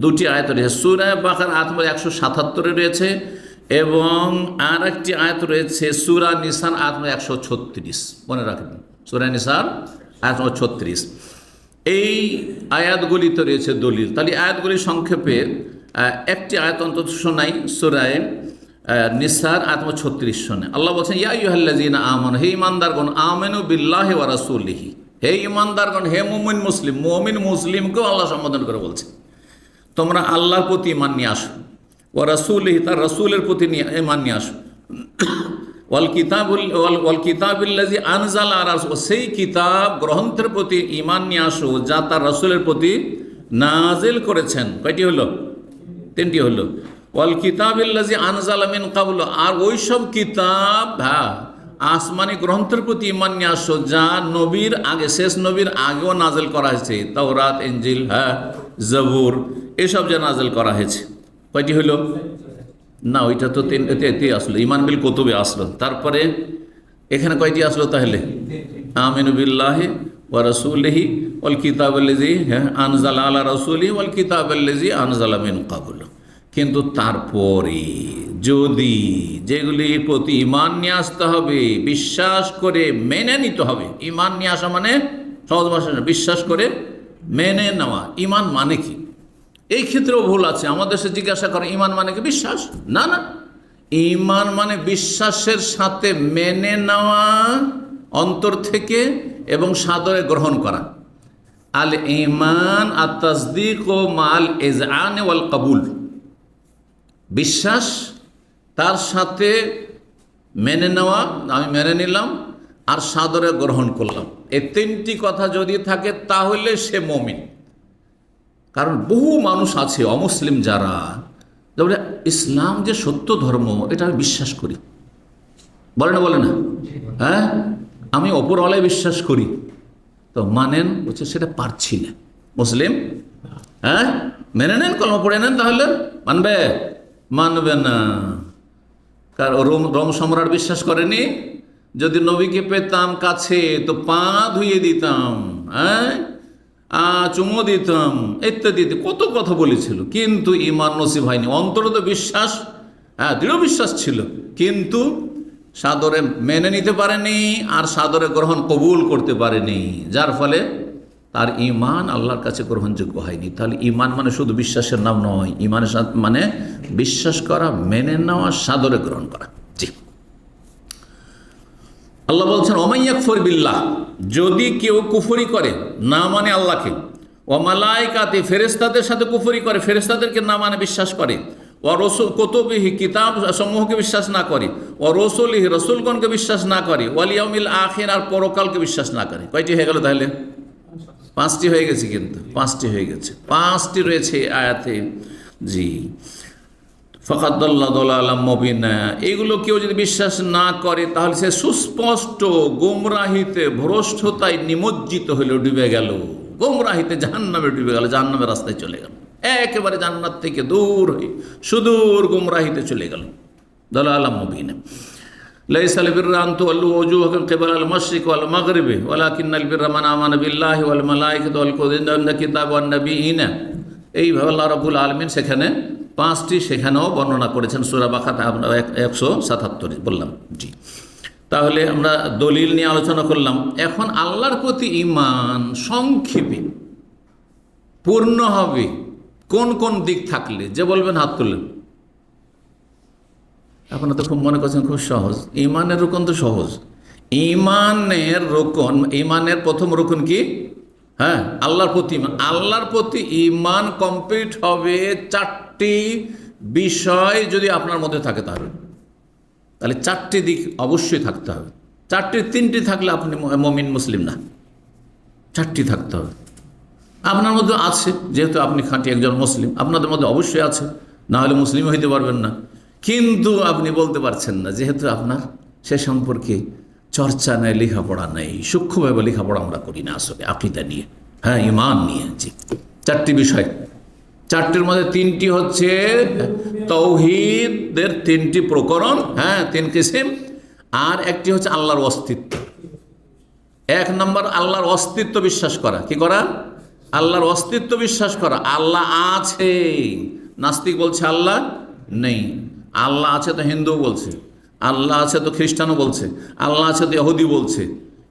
2টি আয়াত রয়েছে। সূরা বাকারা আয়াত নম্বর 177 রয়েছে এবং আর একটি আয়াত রয়েছে সূরা নিসার আয়াত নম্বর 136। মনে রাখবেন, সূরা নিসার আয়াত নম্বর 36। এই আয়াতগুলিতে রয়েছে দলিল। তাহলে আয়াতগুলি সংক্ষেপে একটি আয়াত অন্তত শোনাই। সূরা নিসার আয়াত নম্বর 36 শোনে। আল্লাহ বলছেন, ইয়া আইয়ুহাল্লাযীনা আমানু, হে ঈমানদারগণ, আমানু বিল্লাহি ওয়া রাসূলিহি, হে ঈমানদারগণ, হে মুমিন মুসলিম। মুমিন মুসলিমকেও আল্লাহ সম্বোধন করে বলছে, তোমরা আল্লাহর প্রতি ঈমান নিয়ে আসো, ওয়া রাসূলিহি, তার রাসূলের প্রতি ঈমান নিয়ে আসো, ওয়াল কিতাবিল্লাযী আনজালা আলা রাসূল, সেই কিতাব গ্রন্থের প্রতি ঈমান নিয়ে আসো যা তার রাসূলের প্রতি নাজিল করেছেন। কয়টি হলো? 3টি হলো। ওয়াল কিতাবিল্লাযী আনজালা মিন ক্বাবলু, আর ওই সব কিতাব, আসমানি গ্রন্থের প্রতি ঈমান নিয়ে আসো যা নবীর আগে, শেষ নবীর আগেও নাজিল করা হয়েছে। তাওরাত, ইনজিল, জবুর, এসব যে নাজিল করা হয়েছে। কয়টি হলো? না, ওইটা তো 3টি আসলো, ঈমান বিল কুতুবে আসলো। তারপরে এখানে কয়টি আসলো তাহলে? আমিনু বিল্লাহি ওয়া রাসূলিহি ওয়াল কিতাবিল্লাযী আনজালা আলা রাসূলিহি ওয়াল কিতাবিল্লাযী আনজালা মিন ক্বাবলু। কিন্তু তারপরে যদি যেগুলির প্রতি ঈমান নিয়ে আসতে হবে, বিশ্বাস করে মেনে নিতে হবে। ঈমান নিয়ে আসা মানে সহজ ভাষায় বিশ্বাস করে মেনে নেওয়া। ঈমান মানে কি? এই ক্ষেত্রেও ভুল আছে। আমাদের দেশে জিজ্ঞাসা করে ঈমান মানে কি? বিশ্বাস? না না, ঈমান মানে বিশ্বাসের সাথে মেনে নেওয়া অন্তর থেকে এবং সাদরে গ্রহণ করা। আল ঈমান আত তাসদীক ও মাল ইজআন ওয়াল কবুল, বিশ্বাস তার সাথে মেনে নেওয়া, আমি মেনে নিলাম আর সাদরে গ্রহণ করলাম। এই 3টি কথা যদি থাকে তাহলে সে মুমিন। কারণ বহু মানুষ আছে অমুসলিম যারা বলে ইসলাম যে সত্য ধর্ম এটা আমি বিশ্বাস করি, বলে না বলে না, আমি অপরওয়ালায় বিশ্বাস করি। তো মানেন? বলছে সেটা পারছি না। মুসলিম মেনে নেন, কলমা পড়ে নেন, তাহলে মানবে? মানবে না। কারণ রোম সম্রাট বিশ্বাস করেনি, যদি নবীকে পেতাম কাছে তো পা ধুয়ে দিতাম, চুমো দিতাম, ইত্যাদি কত কথা বলেছিল, কিন্তু ঈমান নসিব হয়নি। অন্তরে তো বিশ্বাস, দৃঢ় বিশ্বাস ছিল, কিন্তু সাদরে মেনে নিতে পারেনি আর সাদরে গ্রহণ কবুল করতে পারেনি, যার ফলে তার ঈমান আল্লাহর কাছে গ্রহণযোগ্য হয়নি। তাহলে ঈমান মানে শুধু বিশ্বাসের নাম নয়, ঈমানের মানে বিশ্বাস করা, মেনে নেওয়া, সাদরে গ্রহণ করা। জি, আল্লাহ বলছেন, ওমান ইয়াকফুর বিল্লাহ, যদি কেউ কুফরি করে, না মানে আল্লাহকে, ওয়া মালাইকাতি, ফেরেশতাদের সাথে কুফরি করে, ফেরেশতাদেরকে না মানে বিশ্বাস করে, ওয়া রসুল কুতুবিহি, কিতাব সমূহকে বিশ্বাস না করে, ওয়া রসুলিহি, রসুলগণকে বিশ্বাস না করে, ওয়াল ইয়াউমিল আখির, আর পরকালকে বিশ্বাস না করে। কয়টি হয়ে গেল তাহলে? 5টি হয়ে গেছে। কিন্তু 5টি হয়ে গেছে, 5টি রয়েছে আয়াতে। জি, ফাকাদাল্লাহ দালালাম মুবিনা, এগুলো কেউ যদি বিশ্বাস না করে তাহলে সে সুস্পষ্ট গোমরাহিতে, ভ্রষ্টতায় নিমজ্জিত হইল, ডুবে গেল, গোমরাহিতে জাহান্নামে ডুবে গেল, জাহান্নামের রাস্তায় চলে গেল, একেবারে জান্নাত থেকে দূর হয়ে সুদূর গোমরাহিতে চলে গেল। দালালাম মুবিনা। লাইসাল বিররা আন তুওয়াল্লু ওজুহাকুম কিবালাল মাশরিক ওয়াল মাগরিবি ওয়ালাকিন্নাল বিররা মান আমানা বিল্লাহি ওয়াল মালাইকাতি ওয়াল কিতাবি ওয়ান নাবিয়িনা। এইভাবে আল্লাহ রাব্বুল আলামিন সেখানে 5টি সেখানেও বর্ণনা করেছেন। সূরা বাকারা 177 বললাম। জি, তাহলে আমরা দলিল নিয়ে আলোচনা করলাম। এখন আল্লাহর প্রতি ঈমান সংক্ষেপে পূর্ণ হবে কোন কোন দিক থাকলে, যে বলবেন হাত তুললেন। আপনারা তো খুব মনে করছেন খুব সহজ। ঈমানের রুকন তো সহজ। ঈমানের রুকন, ঈমানের প্রথম রুকন কি? আল্লাহর প্রতি ঈমান। আল্লাহর প্রতি ঈমান কমপ্লিট হবে 4টি বিষয় যদি আপনার মধ্যে থাকে, তাহলে 4টি দিক অবশ্যই থাকতে হবে। 3টি থাকলে আপনি মুমিন মুসলিম না, 4টি থাকতে হবে। আপনার মধ্যে আছে, যেহেতু আপনি খাঁটি একজন মুসলিম, আপনাদের মধ্যে অবশ্যই আছে, না হলে মুসলিম হইতে পারবেন না। কিন্তু আপনি বলতে পারছেন না, যেহেতু আপনার সে সম্পর্কে চর্চা নেই, লেখাপড়া নেই, সূক্ষ্মভাবে লেখাপড়া আমরা করি না আসলে আকীদা নিয়ে, হ্যাঁ ইমান নিয়ে। জি, চারটি বিষয়, চারটির মধ্যে তিনটি হচ্ছে তাওহীদের তিনটি প্রকরণ, হ্যাঁ তিন কিসিম, আর একটি হচ্ছে আল্লাহর অস্তিত্ব। এক নম্বর আল্লাহর অস্তিত্ব বিশ্বাস করা। কি করা? আল্লাহর অস্তিত্ব বিশ্বাস করা। আল্লাহ আছে, নাস্তিক বলছে আল্লাহ নেই। আল্লাহ আছে তো হিন্দুও বলছে, আল্লাহ আছে তো খ্রিস্টানও বলছে, আল্লাহ আছে তো ইহুদি বলছে,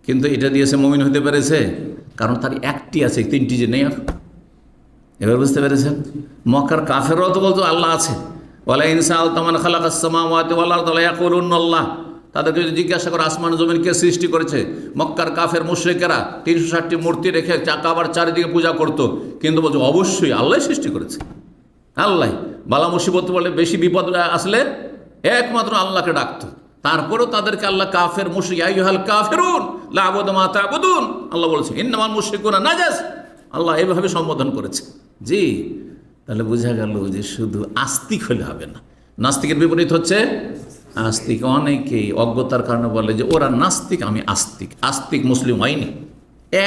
কিন্তু এটা দিয়েছে মুমিন হতে পেরেছে? কারণ তার একটি আছে, তিনটি যে নেই। আর এবার বুঝতে পেরেছেন? মক্কার কাফেররাও তো বলতো আল্লাহ আছে, ওয়ালা ইন সাআলতা মান খালাকাস সামাওয়াতি ওয়াল আরদা লা ইয়াকুলুন্না আল্লাহ। তাদেরকে যদি জিজ্ঞাসা করে আসমান জমিন কে সৃষ্টি করেছে, মক্কার কাফের মুশরিকেরা 360টি মূর্তি রেখে কাবার চারিদিকে পূজা করত, কিন্তু বলছে অবশ্যই আল্লাহ সৃষ্টি করেছে। আল্লাহ বালা মুসিবত বলে বেশি বিপদ আসলে একমাত্র আল্লাহকে ডাকতো। তারপরেও তাদেরকে আল্লাহ কাফের মুশরিক, ইয়া আইয়ুহাল কাফিরুন লা আ'বুদু মা তা'বুদুন, আল্লাহ বলেছে ইন্নামাল মুশরিকুনা নাজাস, আল্লাহ এইভাবে সম্বোধন করেছে। জি, তাহলে বোঝা গেল যে শুধু আস্তিক হলে হবে না, নাস্তিকের বিপরীত হচ্ছে আস্তিক। অনেকেই অজ্ঞতার কারণে বলে যে ওরা নাস্তিক, আমি আস্তিক। আস্তিক মুসলিম হয়নি,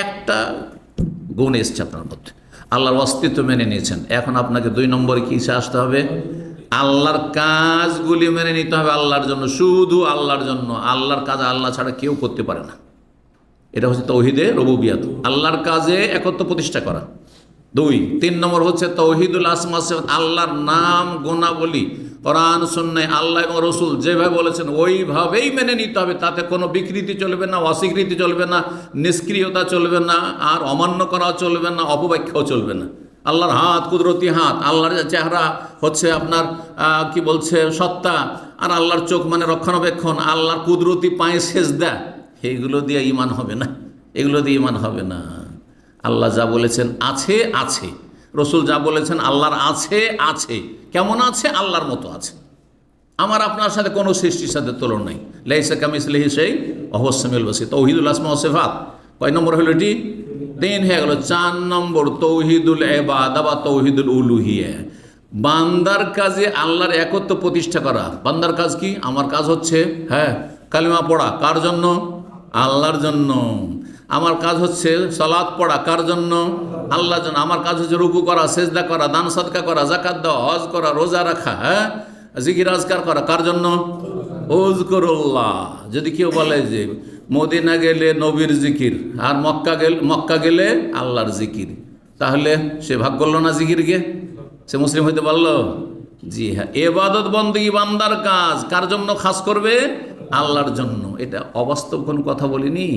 একটা গুণ এসছে আপনার মধ্যে, আল্লাহর অস্তিত্ব মেনে নিয়েছেন। এখন আপনাকে 2 নম্বরে কিসে আসতে হবে? আল্লাহর কাজগুলি মেনে নিতে হবে আল্লাহর জন্য, শুধু আল্লাহর জন্য। আল্লাহর কাজ আল্লাহ ছাড়া কেউ করতে পারে না। এটা হচ্ছে তাওহীদে রুবুবিয়্যাত, আল্লাহর কাজে একত্ব প্রতিষ্ঠা করা। 3 নম্বর হচ্ছে তাওহীদুল আসমা ওয়াস সিফাত, আল্লাহর নাম গুণাবলী কোরআন সুন্নাহ আল্লাহ এবং রসুল যেভাবে বলেছেন ওইভাবেই মেনে নিতে হবে। তাতে কোনো বিকৃতি চলবে না, অস্বীকৃতি চলবে না, নিষ্ক্রিয়তা চলবে না, আর অমান্য করা চলবে না, অপব্যাখ্যাও চলবে না। আল্লাহর হাত কুদরতি হাত, আল্লাহর চেহারা হচ্ছে আপনার কি বলছে সত্তা, আর আল্লাহর চোখ মানে রক্ষণাবেক্ষণ, আল্লাহর কুদরতি পায়ে সেজদা, এইগুলো দিয়ে ঈমান হবে না, এগুলো দিয়ে ঈমান হবে না। আল্লাহ যা বলেছেন আছে আছে, রসুল যা বলেছেন আল্লাহর আছে আছে। কেমন আছে? আল্লাহর মতো আছে। আমার আপনার সাথে কোনো সৃষ্টির সাথে তুলনা নাই। লাইসা কামিসলিহি শাই ওয়া হুয়াস সামিউল বাসীর। তাওহীদুল আসমা ওয়াস সিফাত কয় নম্বর হলো এটি? 3 হয়ে গেল। 4 নম্বর তাওহীদুল ইবাদা বা তাওহীদুল উলুহিয়া, বান্দার কাজে আল্লাহর একত্ব প্রতিষ্ঠা করা। বান্দার কাজ কি? আমার কাজ হচ্ছে হ্যাঁ কালিমা পড়া। কার জন্য? আল্লাহর জন্য। আমার কাজ হচ্ছে সালাত পড়া। কার জন্য? আল্লাহর জন্য। আমার কাজ হচ্ছে রুকু করা, সেজদা করা, দান সাদকা করা, যাকাত দেওয়া, হজ করা, রোজা রাখা, হ্যাঁ জিকির আজকার করা। কার জন্য? উযকুরুল্লাহ। যদি কেউ বলে যে মদিনা গেলে নবীর জিকির আর মক্কা গেলে আল্লাহর জিকির, তাহলে সে ভাগ করলো না জিকিরকে? সে মুসলিম হইতে পারলো? জি হ্যাঁ। ইবাদত বন্দেগী বান্দার কাজ কার জন্য খাস করবে? আল্লাহর জন্য। এটা অবাস্তব কোনো কথা বলিনি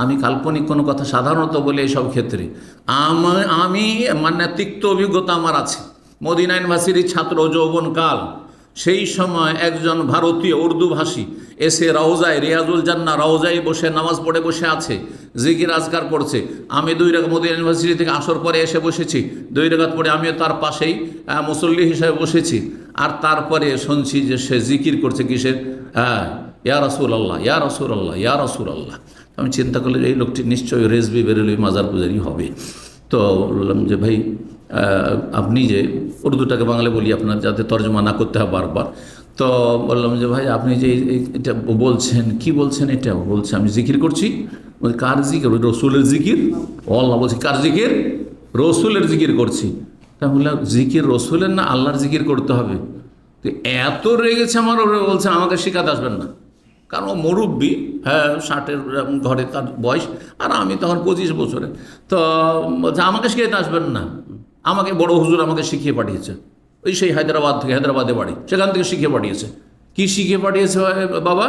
আমি, কাল্পনিক কোনো কথা সাধারণত বলি এইসব ক্ষেত্রে। আমি মানে তিক্ত অভিজ্ঞতা আমার আছে। মদিনা ইউনিভার্সিটির ছাত্র যৌবনকাল, সেই সময় একজন ভারতীয় উর্দুভাষী এসে রওজায়, রিয়াজুল জান্নাহ রওজায় বসে নামাজ পড়ে বসে আছে, জিকির আজকার করছে। আমি 2 রাকাত মদিনা ইউনিভার্সিটি থেকে আসর পরে এসে বসেছি, 2 রাকাত পরে আমিও তার পাশেই মুসল্লি হিসেবে বসেছি। আর তারপরে শুনছি যে সে জিকির করছে কিসের? হ্যাঁ ইয়া রাসূলুল্লাহ, ইয়া রাসূলুল্লাহ, ইয়া রাসূলুল্লাহ। আমি চিন্তা করলাম এই লোকটি নিশ্চয়ই রেজবি বেরেলভি মাজার পূজারি হবে। তো বললাম যে ভাই আপনি যে উর্দুটাকে বাংলা বলি আপনার যাতে তর্জমা না করতে হয় বারবার, তো বললাম যে ভাই আপনি যে এটা বলছেন কি বলছেন? এটা বলছে আমি জিকির করছি। বলছি কার জিকির? রসুলের জিকির। ও আল্লাহ বলছি কার জিকির? রসুলের জিকির করছি। তা বললাম জিকির রসুলের না আল্লাহর জিকির করতে হবে? তো এত রেগেছে আমার ওরে, বলছে আমাকে শেখাতে আসবেন না, কারণ ও মুরব্বী, হ্যাঁ 60-এর ঘরে তার বয়স, আর আমি তখন 25 বছরে। তো বলছে আমাকে শিখাতে আসবেন না, আমাকে বড় হুজুর আমাকে শিখিয়ে পাঠিয়েছে, ওই সেই হায়দ্রাবাদ থেকে, হায়দ্রাবাদে বাড়ি, সেখান থেকে শিখিয়ে পাঠিয়েছে। কি শিখিয়ে পাঠিয়েছে বাবা?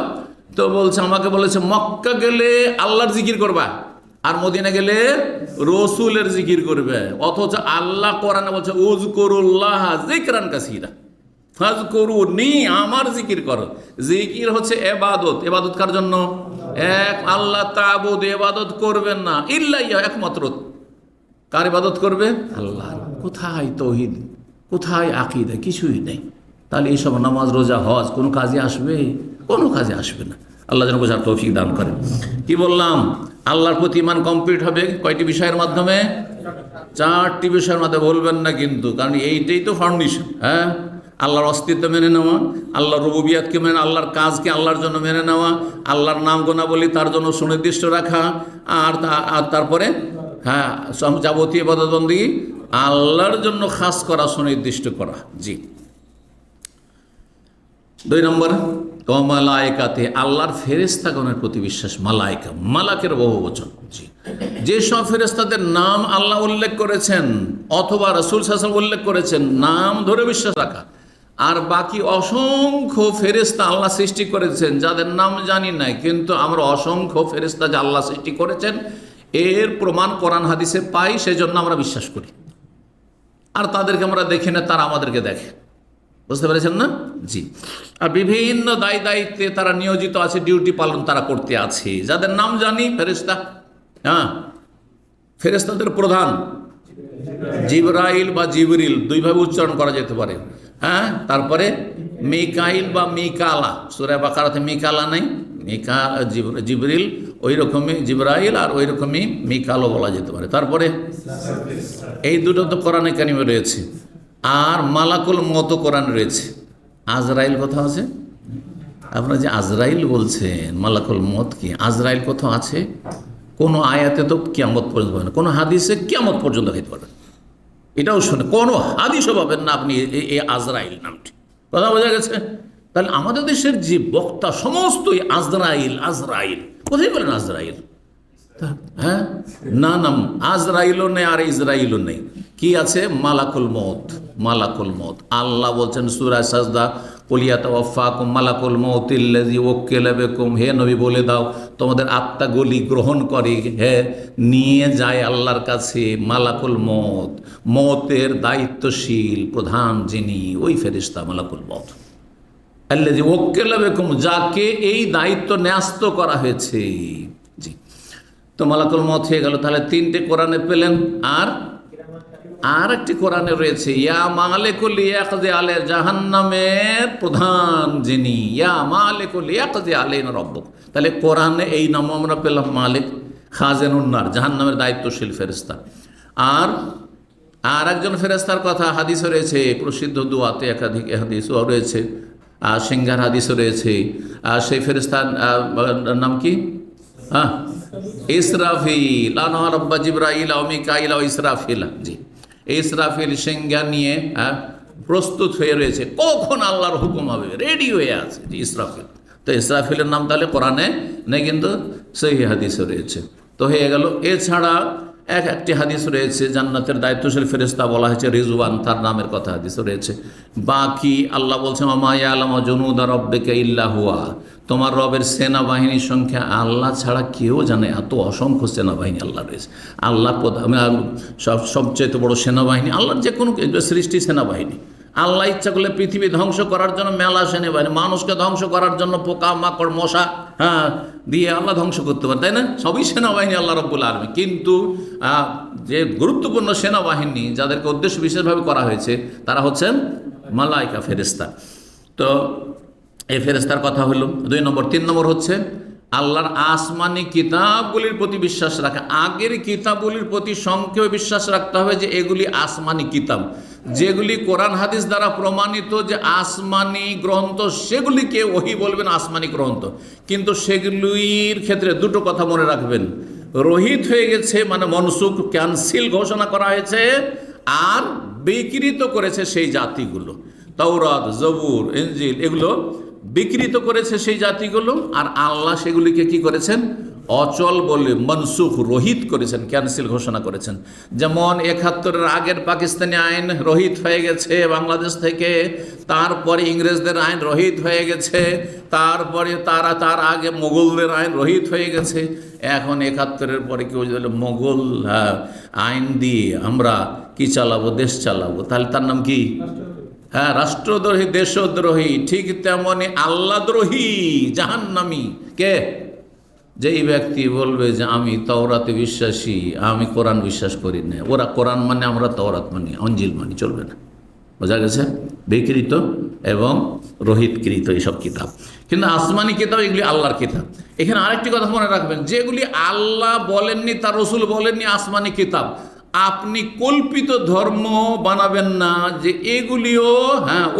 তো বলছে আমাকে বলেছে মক্কা গেলে আল্লাহর জিকির করবা আর মদিনা গেলে রসুলের জিকির করবে। অথচ আল্লাহ কোরআনে বলছে উযকুরুল্লাহ যিকরান কাসীরা ফাযকুরুনি, আমার জিকির করো। জিকির হচ্ছে ইবাদত। ইবাদত কার জন্য? এক আল্লাহ। তাবুদ, ইবাদত করবেন না ইল্লা ইয়া, একমাত্র। কার ইবাদত করবে? আল্লাহ। কোথায় তাওহীদ? কোথায় আকীদা? কিছুই নেই। তাহলে এইসব নামাজ রোজা হজ কোনো কাজে আসবে? কোনো কাজে আসবে না। আল্লাহ যেন বোঝার তৌফিক দান করেন। কি বললাম? আল্লাহর প্রতি ঈমান কমপ্লিট হবে কয়টি বিষয়ের মাধ্যমে? 4টি বিষয়ের মাধ্যমে। বলবেন না কিন্তু, কারণ এইটাই তো ফাউন্ডেশন। হ্যাঁ আল্লাহর অস্তিত্ব মেনে নেওয়া, আল্লাহর রুবুবিয়াতকে মেনে, আল্লাহর কাজকে আল্লাহর জন্য মেনে নেওয়া, আল্লাহর নাম গুণাবলী তার জন্য সুনির্দিষ্ট রাখা, আর তারপরে হ্যাঁ যাবতীয় ইবাদতবন্দেগী আল্লাহর জন্য খাস করা, সুনির্দিষ্ট করা। জি। 2 নম্বর, মালায়েকাতে আল্লাহর ফেরেশতাগণের প্রতি বিশ্বাস। মালায়েকা, মালাকের বহুবচন। জি। যেসব ফেরেশতাদের নাম আল্লাহ উল্লেখ করেছেন অথবা রাসূল সাল্লাল্লাহু আলাইহি ওয়াসাল্লাম উল্লেখ করেছেন, নাম ধরে বিশ্বাস রাখা। আর বাকি অসংখ্য ফেরেশতা আল্লাহ সৃষ্টি করেছেন যাদের নাম জানি নাই, কিন্তু আমরা অসংখ্য ফেরেশতা যা আল্লাহ সৃষ্টি করেছেন এর প্রমাণ কোরআন হাদিসে পাই, সেই জন্য আমরা বিশ্বাস করি। আর তাদেরকে আমরা দেখি না, তারা আমাদেরকে দেখে। বুঝতে পেরেছেন না? জি। আর বিভিন্ন দায়িত্বে তারা নিয়োজিত আছে, ডিউটি পালন তারা করতে আছে, যাদের নাম জানি ফেরেশতা। হ্যাঁ, ফেরেশতাদের প্রধান জিবরাইল বা জিবরিল, দুইভাবে উচ্চারণ করা যেতে পারে। হ্যাঁ, তারপরে মিকাইল বা মিকালা, সূরা বাকারাতে মিকালা নাই, জিবরিল ওই রকমই জিবরাইল, আর ওই রকমই মিকালও বলা যেতে পারে। তারপরে এই দুটো তো কোরআনে কারিমে রয়েছে। আর মালাকুল মত কোরআন রয়েছে। আজরাইল কোথাও আছে? আপনারা যে আজরাইল বলছেন, মালাকুল মত কি আজরাইল কোথাও আছে? কোনো আয়াতে তো কিয়ামত পর্যন্ত পাবেন, কোনো হাদিসে কিয়ামত পর্যন্ত খাইতে পারবেন, এটাও শুনে কোনো হাদিসও পাবেন না আপনি এই আজরাইল নামটি। কথা বোঝা গেছে? তাহলে আমাদের দেশের যে বক্তা সমস্তই আজরাইল আজরাইল, কোথায় বলেন আজরাইল? হ্যাঁ, না নাম আজরাইলও নেই আর ইসরাইলও নেই। কি আছে? মালাকুল মত। মালাকুল মত আল্লাহ বলছেন সূরা সাজদা, কুলিয়া তাওয়াফাকুম মালাকুল মউতিল্লাযী ওয়াক্কালা বিকুম, হে নবী বলে দাও তোমাদের আত্মাগুলি গ্রহণ করে, হ্যাঁ নিয়ে যায় আল্লাহর কাছে মালাকুল মত, মতের দায়িত্বশীল প্রধান যিনি, ওই ফেরেশতা মালাকুল মত। আল্লাযী ওয়াক্কালা বিকুম, যাকে এই দায়িত্ব ন্যস্ত করা হয়েছে। জি। তো মালাকুল মত হয়ে গেল। তাহলে 3টে কোরআনে পেলেন। আর একটি কোরআনে রয়েছে ইয়া মালিকুল ইয়াকযি আলে, জাহান্নামের প্রধান যিনি, ইয়া মালিকুল ইয়াকযি আলাইনা রাব্বুক। তাহলে কোরআনে এই নাম আমরা পেলাম, মালিক খাজেনুন নার, জাহান্নামের দায়িত্বশীল ফেরেশতা। আর একজন ফেরেশতার কথা হাদিসে রয়েছে, প্রসিদ্ধ দুয়াতে একাধিক হাদিসও রয়েছে, আর সিংহার হাদিসও রয়েছে। আর সেই ফেরেশতার নাম কি? হ্যাঁ, ইসরাফিল। আনা রাব্বা জিবরাইল ওয়া মিকাইল ওয়া ইসরাফিল। জি। ইসরাফিল সিংহা নিয়ে প্রস্তুত হয়ে রয়েছে, কখন আল্লাহর হুকুম হবে, রেডি হয়ে আছে। জি, ইসরাফিল। তো ইসরাফিলের নাম তাহলে কোরআনে নেই, কিন্তু সহিহ হাদিসে রয়েছে। তো হয়ে গেল। এছাড়া একটি হাদিস রয়েছে, জান্নাতের দায়িত্বশীল ফেরেশতা বলা হয়েছে রিজওয়ান, তার নামের কথা হাদিসে রয়েছে। বাকি আল্লাহ বলছেন ওমা ইয়ালামু জুনুদা রাব্বিকা ইল্লা হুয়া, তোমার রবের সেনাবাহিনীর সংখ্যা আল্লাহ ছাড়া কেউ জানে। এত অসংখ্য সেনাবাহিনী আল্লাহ রয়েছে। আল্লাহ সবচেয়ে বড় সেনাবাহিনী আল্লাহর যে কোনো সৃষ্টি সেনাবাহিনী। আল্লাহ ইচ্ছা করলে পৃথিবী ধ্বংস করার জন্য মেলা সেনাবাহিনী, মানুষকে ধ্বংস করার জন্য পোকা মাকড় মশা দিয়ে আল্লাহ ধ্বংস করতে পারে, তাই না? সবই সেনাবাহিনী আল্লাহ রাব্বুল আলামিন। কিন্তু যে গুরুত্বপূর্ণ সেনাবাহিনী যাদেরকে উদ্দেশ্য বিশেষভাবে করা হয়েছে তারা হচ্ছেন মালায়েকা, ফেরেশতা। তো এই ফেরেশতার কথা হলো 2 নম্বর। 3 নম্বর হচ্ছে আল্লাহর আসমানি কিতাবগুলির প্রতি বিশ্বাস রাখা। আগের কিতাবগুলির প্রতি সংক্ষেপে বিশ্বাস রাখতে হবে যে এগুলি আসমানি কিতাব, যেগুলি কোরআন হাদিস দ্বারা প্রমাণিত যে আসমানি গ্রন্থ, সেগুলিকে ওহী বলবেন আসমানি গ্রন্থ। কিন্তু সেগুলির ক্ষেত্রে 2টো কথা মনে রাখবেন, রহিত হয়ে গেছে মানে মনসুখ, ক্যান্সেল ঘোষণা করা হয়েছে, আর বিকৃত করেছে সেই জাতিগুলো। তাওরাত, জবুর, ইনজিল এগুলো বিকৃত করেছে সেই জাতিগুলো, আর আল্লাহ সেগুলিকে কি করেছেন? অচল বলে মনসুখ, রহিত করেছেন, ক্যান্সেল ঘোষণা করেছেন। যেমন 71-এর আগের পাকিস্তানি আইন রহিত হয়ে গেছে বাংলাদেশ থেকে, তারপরে ইংরেজদের আইন রহিত হয়ে গেছে, তারপরে তার আগে মোগলদের আইন রহিত হয়ে গেছে। এখন 71-এর পরে কেউ যদি মোগল আইন দিয়ে আমরা কি চালাবো, দেশ চালাবো, তাহলে তার নাম কি? হ্যাঁ, রাষ্ট্রদ্রোহী, দেশদ্রোহী। ঠিক তেমনি আল্লাহদ্রোহী, জাহান্নামী। কে? যেই ব্যক্তি বলবে যে আমি তাওরাতে বিশ্বাসী, আমি কোরআন বিশ্বাস করি না, ওরা কোরআন মানে আমরা তাওরাত মানি, ইনজিল মানি, চলবে না। বোঝা গেছে? বিকৃত এবং রহিতকৃত এইসব কিতাব। কিন্তু আসমানি কিতাব এগুলি আল্লাহর কিতাব। এখানে আরেকটি কথা মনে রাখবেন, যেগুলি আল্লাহ বলেননি, তার রসুল বলেননি আসমানি কিতাব, আপনি কল্পিত ধর্ম বানাবেন না যে এগুলিও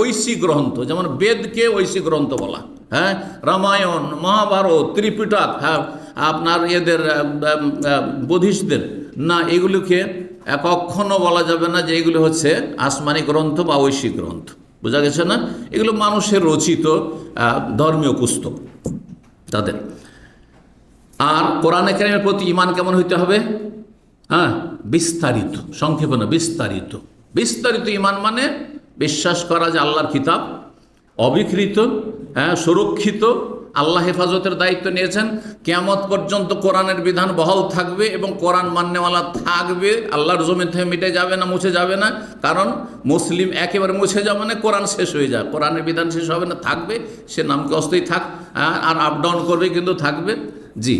ঐশী গ্রন্থ, যেমন বেদকে ঐশী গ্রন্থ বলা, রামায়ণ, মহাভারত, ত্রিপিটক, আপনার এদের বুদ্ধিস্টদের না, এগুলিকে কখনো বলা যাবে না যে এগুলো হচ্ছে আসমানি গ্রন্থ বা ঐশী গ্রন্থ। বোঝা গেছে না? এগুলো মানুষের রচিত ধর্মীয় পুস্তক তাদের। আর কোরআনে কারিমের প্রতি ঈমান কেমন হইতে হবে? বিস্তারিত, সংক্ষেপে না, বিস্তারিত। বিস্তারিত ঈমান মানে বিশ্বাস করা যে আল্লাহর কিতাব অবিকৃত, সুরক্ষিত, আল্লাহ হেফাজতের দায়িত্ব নিয়েছেন, কিয়ামত পর্যন্ত কোরআনের বিধান বহাল থাকবে এবং কোরআন মান্যওয়ালা থাকবে, আল্লাহর জমিন থেকে মিটে যাবে না, মুছে যাবে না। কারণ মুসলিম একেবারে মুছে যাবে না, কোরআন শেষ হয়ে যায়, কোরআনের বিধান শেষ হবে না, থাকবে, সে নামকে অস্থায়ী থাক, আর আপ ডাউন করবে কিন্তু থাকবে। জি,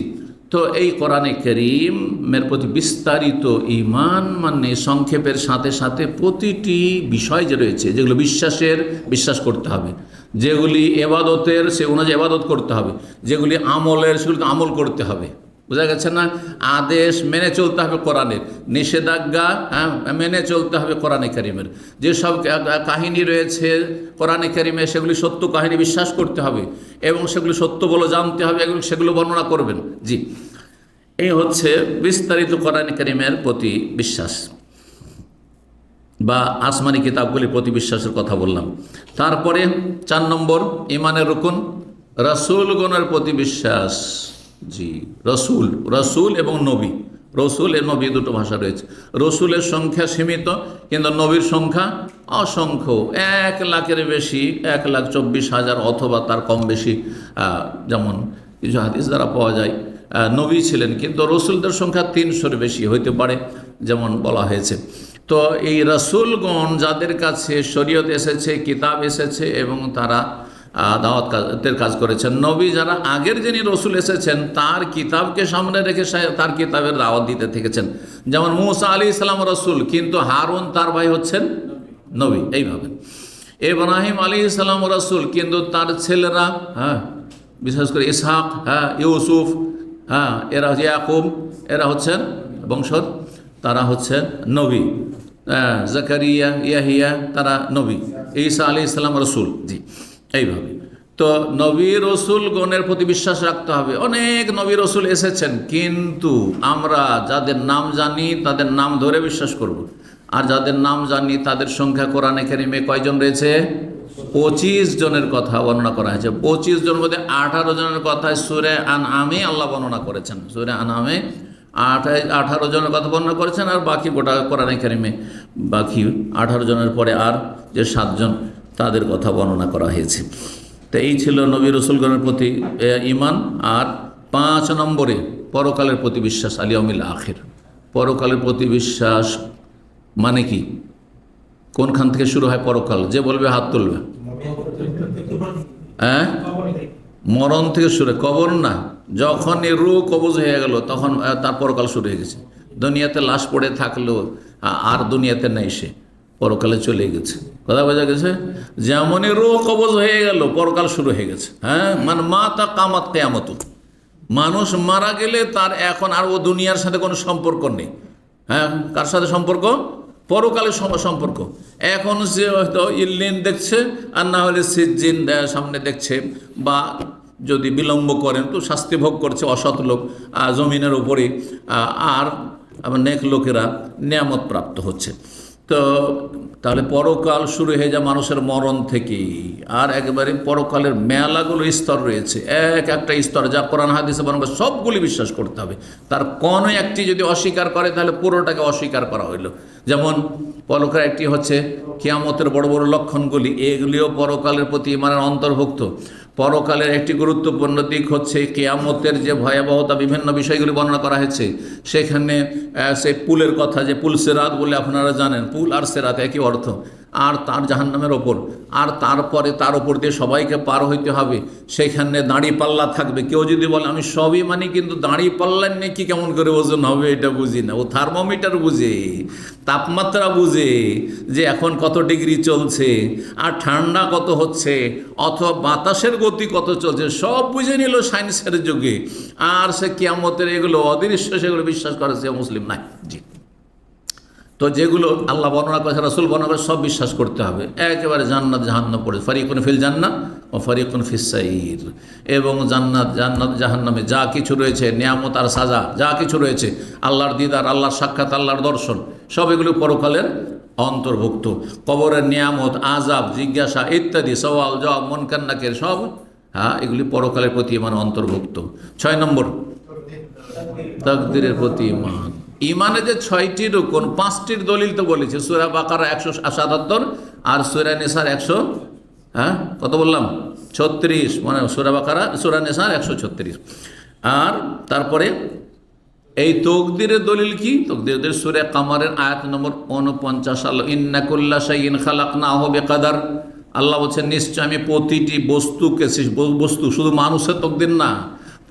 তো এই কোরআনে কারীমের প্রতি বিস্তারিত ঈমান মানে সংক্ষেপের সাথে সাথে প্রতিটি বিষয় যে রয়েছে, যেগুলো বিশ্বাস করতে হবে, যেগুলি এবাদতের সে অনুযায়ী এবাদত করতে হবে, যেগুলি আমলের সেগুলো আমল করতে হবে। বোঝা গেছে না? আদেশ মেনে চলতে হবে কোরআনের, নিষেধাজ্ঞা মেনে চলতে হবে কোরআনে কারীমের। যেসব কাহিনী রয়েছে কোরআনে কারীমে সেগুলি সত্য কাহিনী বিশ্বাস করতে হবে এবং সেগুলি সত্য বলে জানতে হবে এবং সেগুলো বর্ণনা করবেন। জি, এই হচ্ছে বিস্তারিত কোরআনে কারীমের প্রতি বিশ্বাস বা আসমানি কিতাবগুলির প্রতি বিশ্বাসের কথা বললাম। তারপরে 4 নম্বর ঈমানের রুকুন রাসূলগণের প্রতি বিশ্বাস। জি, রসুল এবং নবী। রসুল এর নবী দুটো ভাষা রয়েছে। রসুলের সংখ্যা সীমিত, কিন্তু নবীর সংখ্যা অসংখ্য, 1 লাখের বেশি, 1,24,000 অথবা তার কম বেশি। যেমন কিছু হাদিস দ্বারা পাওয়া যায় নবী ছিলেন, কিন্তু রসুলদের সংখ্যা 300-এর বেশি হইতে পারে, যেমন বলা হয়েছে। তো এই রসুলগণ যাদের কাছে শরীয়ত এসেছে, কিতাব এসেছে এবং তারা দাওয়াতের কাজ করেছেন, নবী যারা আগের যিনি রসুল এসেছেন তার কিতাবকে সামনে রেখে তার কিতাবের দাওয়াত দিতে থেকেছেন। যেমন মূসা আলাইহিস সালাম রসুল, কিন্তু হারুন তার ভাই হচ্ছেন নবী। এইভাবে ইব্রাহিম আলাইহিস সালাম রসুল, কিন্তু তার ছেলেরা বিশেষ করে ইসহাক, ইউসুফ, এরা ইয়াকুব, এরা হচ্ছেন বংশধর, তারা হচ্ছেন নবী। জাকারিয়া, ইয়াহিয়া, তারা নবী। ঈসা আলাইহিস সালাম রসুল। জি, এইভাবে তো নবী রসুলগণের প্রতি বিশ্বাস রাখতে হবে। অনেক নবী রসুল এসেছেন, কিন্তু আমরা যাদের নাম জানি তাদের নাম ধরে বিশ্বাস করব, আর যাদের নাম জানি তাদের সংখ্যা কোরআনে কারীমে কয়জন রয়েছে? 25 জনের কথা বর্ণনা করা হয়েছে। 25 জনের মধ্যে 18 জনের কথা সূরা আনআমে আল্লাহ বর্ণনা করেছেন। সূরা আনআমে 18 জনের কথা বর্ণনা করেছেন, আর বাকি গোটা কোরআনে কারীমে বাকি 18 জনের পরে আর যে 7 জন তাদের কথা বর্ণনা করা হয়েছে। তো এই ছিল নবী রসুলগণের প্রতি ঈমান। আর 5 নম্বরে পরকালের প্রতি বিশ্বাস, আল ইয়াউমিল আখির। পরকালের প্রতি বিশ্বাস মানে কি? কোনখান থেকে শুরু হয় পরকাল? যে বলবে হাত তুলবে। মরণ থেকে শুরু, কবর না। যখন এই রূহ কবজ হয়ে গেল তখন তার পরকাল শুরু হয়ে গেছে। দুনিয়াতে লাশ পড়ে থাকলো আর দুনিয়াতে নেই, সে পরকালে চলে গেছে। কথা বোঝা গেছে? যেমনই রূহ কবজ হয়ে গেল পরকাল শুরু হয়ে গেছে। মানে মাতা কামাত কিয়ামত। মানুষ মারা গেলে তার এখন আর ও দুনিয়ার সাথে কোনো সম্পর্ক নেই। কার সাথে সম্পর্ক? পরকালের সম্পর্ক। এখন সে হয়তো ইল্লিন দেখছে, আর না হলে সিজ্জিন সামনে দেখছে, বা যদি বিলম্ব করেন তো শাস্তি ভোগ করছে অসৎ লোক জমিনের উপরে, আর নেক লোকেরা নিয়ামত প্রাপ্ত হচ্ছে। তো তাহলে পরকাল শুরু হয়ে যায় মানুষের মরণ থেকেই। আর একবারে পরকালের মেলাগুলো স্তর রয়েছে, একটা স্তর যা কোরআন হাদিসে বর্ণনা, সবগুলি বিশ্বাস করতে হবে। তার কোনো একটি যদি অস্বীকার করে তাহলে পুরোটাকে অস্বীকার করা হইল। যেমন পরকাল একটি হচ্ছে কিয়ামতের বড় বড় লক্ষণগুলি, এগুলিও পরকালের প্রতি ঈমানের অন্তর্ভুক্ত। পরকালের একটি গুরুত্বপূর্ণ দিক হচ্ছে কিয়ামতের যে ভয়াবহতা, বিভিন্ন বিষয়গুলি বর্ণনা করা হয়েছে। সেখানে সেই পুলের কথা, যে পুল সিরাত বলে আপনারা জানেন, পুল আর সিরাত একই অর্থ, আর তার জাহান্নামের ওপর, আর তারপরে তার ওপর দিয়ে সবাইকে পার হইতে হবে। সেখানে দাঁড়ি পাল্লা থাকবে। কেউ যদি বলে আমি সবই মানি, কিন্তু দাঁড়ি পাল্লার নিয়ে কি কেমন করে ওজন হবে এটা বুঝি না। ও থার্মোমিটার বুঝে, তাপমাত্রা বুঝে, যে এখন কত ডিগ্রি চলছে আর ঠান্ডা কত হচ্ছে, অথবা বাতাসের গতি কত চলছে, সব বুঝে নিল সায়েন্সের যুগে। আর সে কিয়ামতের এগুলো অদৃশ্য, সেগুলো বিশ্বাস করে সে মুসলিম নাই। জি, তো যেগুলো আল্লাহ বর্ণনা করেছে, রাসূল বর্ণনা করে, সব বিশ্বাস করতে হবে। একেবারে জান্নাত জাহান্নাম পড়ে, ফারিকুন ফিল জান্নাহ ও ফারিকুন ফিস সাইর, এবং জান্নাত জাহান্নামে যা কিছু রয়েছে, নিয়ামত আর সাজা যা কিছু রয়েছে, আল্লাহর দিদার, আল্লাহর সাক্ষাৎ, আল্লাহর দর্শন, সব এগুলো পরকালের অন্তর্ভুক্ত। কবরের নিয়ামত, আযাব, জিজ্ঞাসা ইত্যাদি, সওয়াল জবাব, মুনকার নাকির, সব এগুলি পরকালের প্রতি ইমান অন্তর্ভুক্ত। 6 নম্বর, তাকদীরের প্রতি ইমান। ইমানে যে 6টি রুকন, 5টির দলিল তো বলেছে, সূরা বাকারা 177 আর সূরা নিসার 100, কত বললাম, 36, মানে সূরা বাকারা, সূরা নিসার 136। আর তারপরে এই তকদিরের দলিল কি? তকদিরের সূরা কামারের আয়াত নম্বর 49, আল্লাহ ইন্না কুল্লা শাইইন খালাকনাহু বিকদার। আল্লাহ বলছেন, নিশ্চয় আমি প্রতিটি বস্তুকে, বস্তু শুধু মানুষের তকদির না,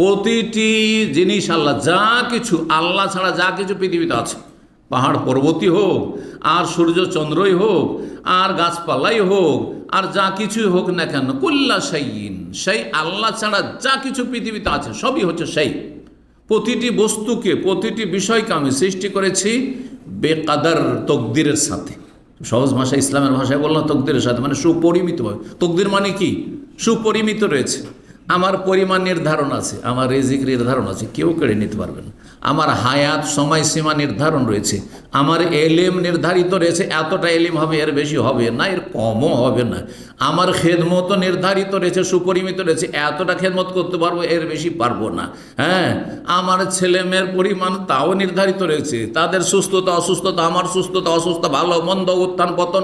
প্রতিটি জিনিস, আল্লাহ যা কিছু, আল্লাহ ছাড়া যা কিছু পৃথিবীতে আছে, পাহাড় পর্বতই হোক, আর সূর্য চন্দ্রই হোক, আর গাছপালাই হোক, আর যা কিছুই হোক না কেন, কুল্লা শাইইন, সেই আল্লাহ ছাড়া যা কিছু পৃথিবীতে আছে সবই হচ্ছে সেই। প্রতিটি বস্তুকে, প্রতিটি বিষয়কে আমি সৃষ্টি করেছি বেকাদার, তকদিরের সাথে। সহজ ভাষা, ইসলামের ভাষায় বললাম তকদিরের সাথে, মানে সুপরিমিতভাবে। তকদির মানে কি? সুপরিমিত রয়েছে। আমার পরিমাণ নির্ধারণ আছে, আমার রিজিক নির্ধারণ আছে, কেউ কেড়ে নিতে পারবে না। আমার হায়াত সময়সীমা নির্ধারণ রয়েছে, আমার এলেম নির্ধারিত রয়েছে, এতটা এলিম হবে, এর বেশি হবে না, এর কমও হবে না। আমার খেদমতও নির্ধারিত রয়েছে, সুপরিমিত রয়েছে, এতটা খেদমত করতে পারবো, এর বেশি পারবো না। আমার ছেলে মেয়ের পরিমাণ তাও নির্ধারিত রয়েছে, তাদের সুস্থতা অসুস্থতা, আমার সুস্থতা অসুস্থতা, ভালো মন্দ, উত্থান পতন,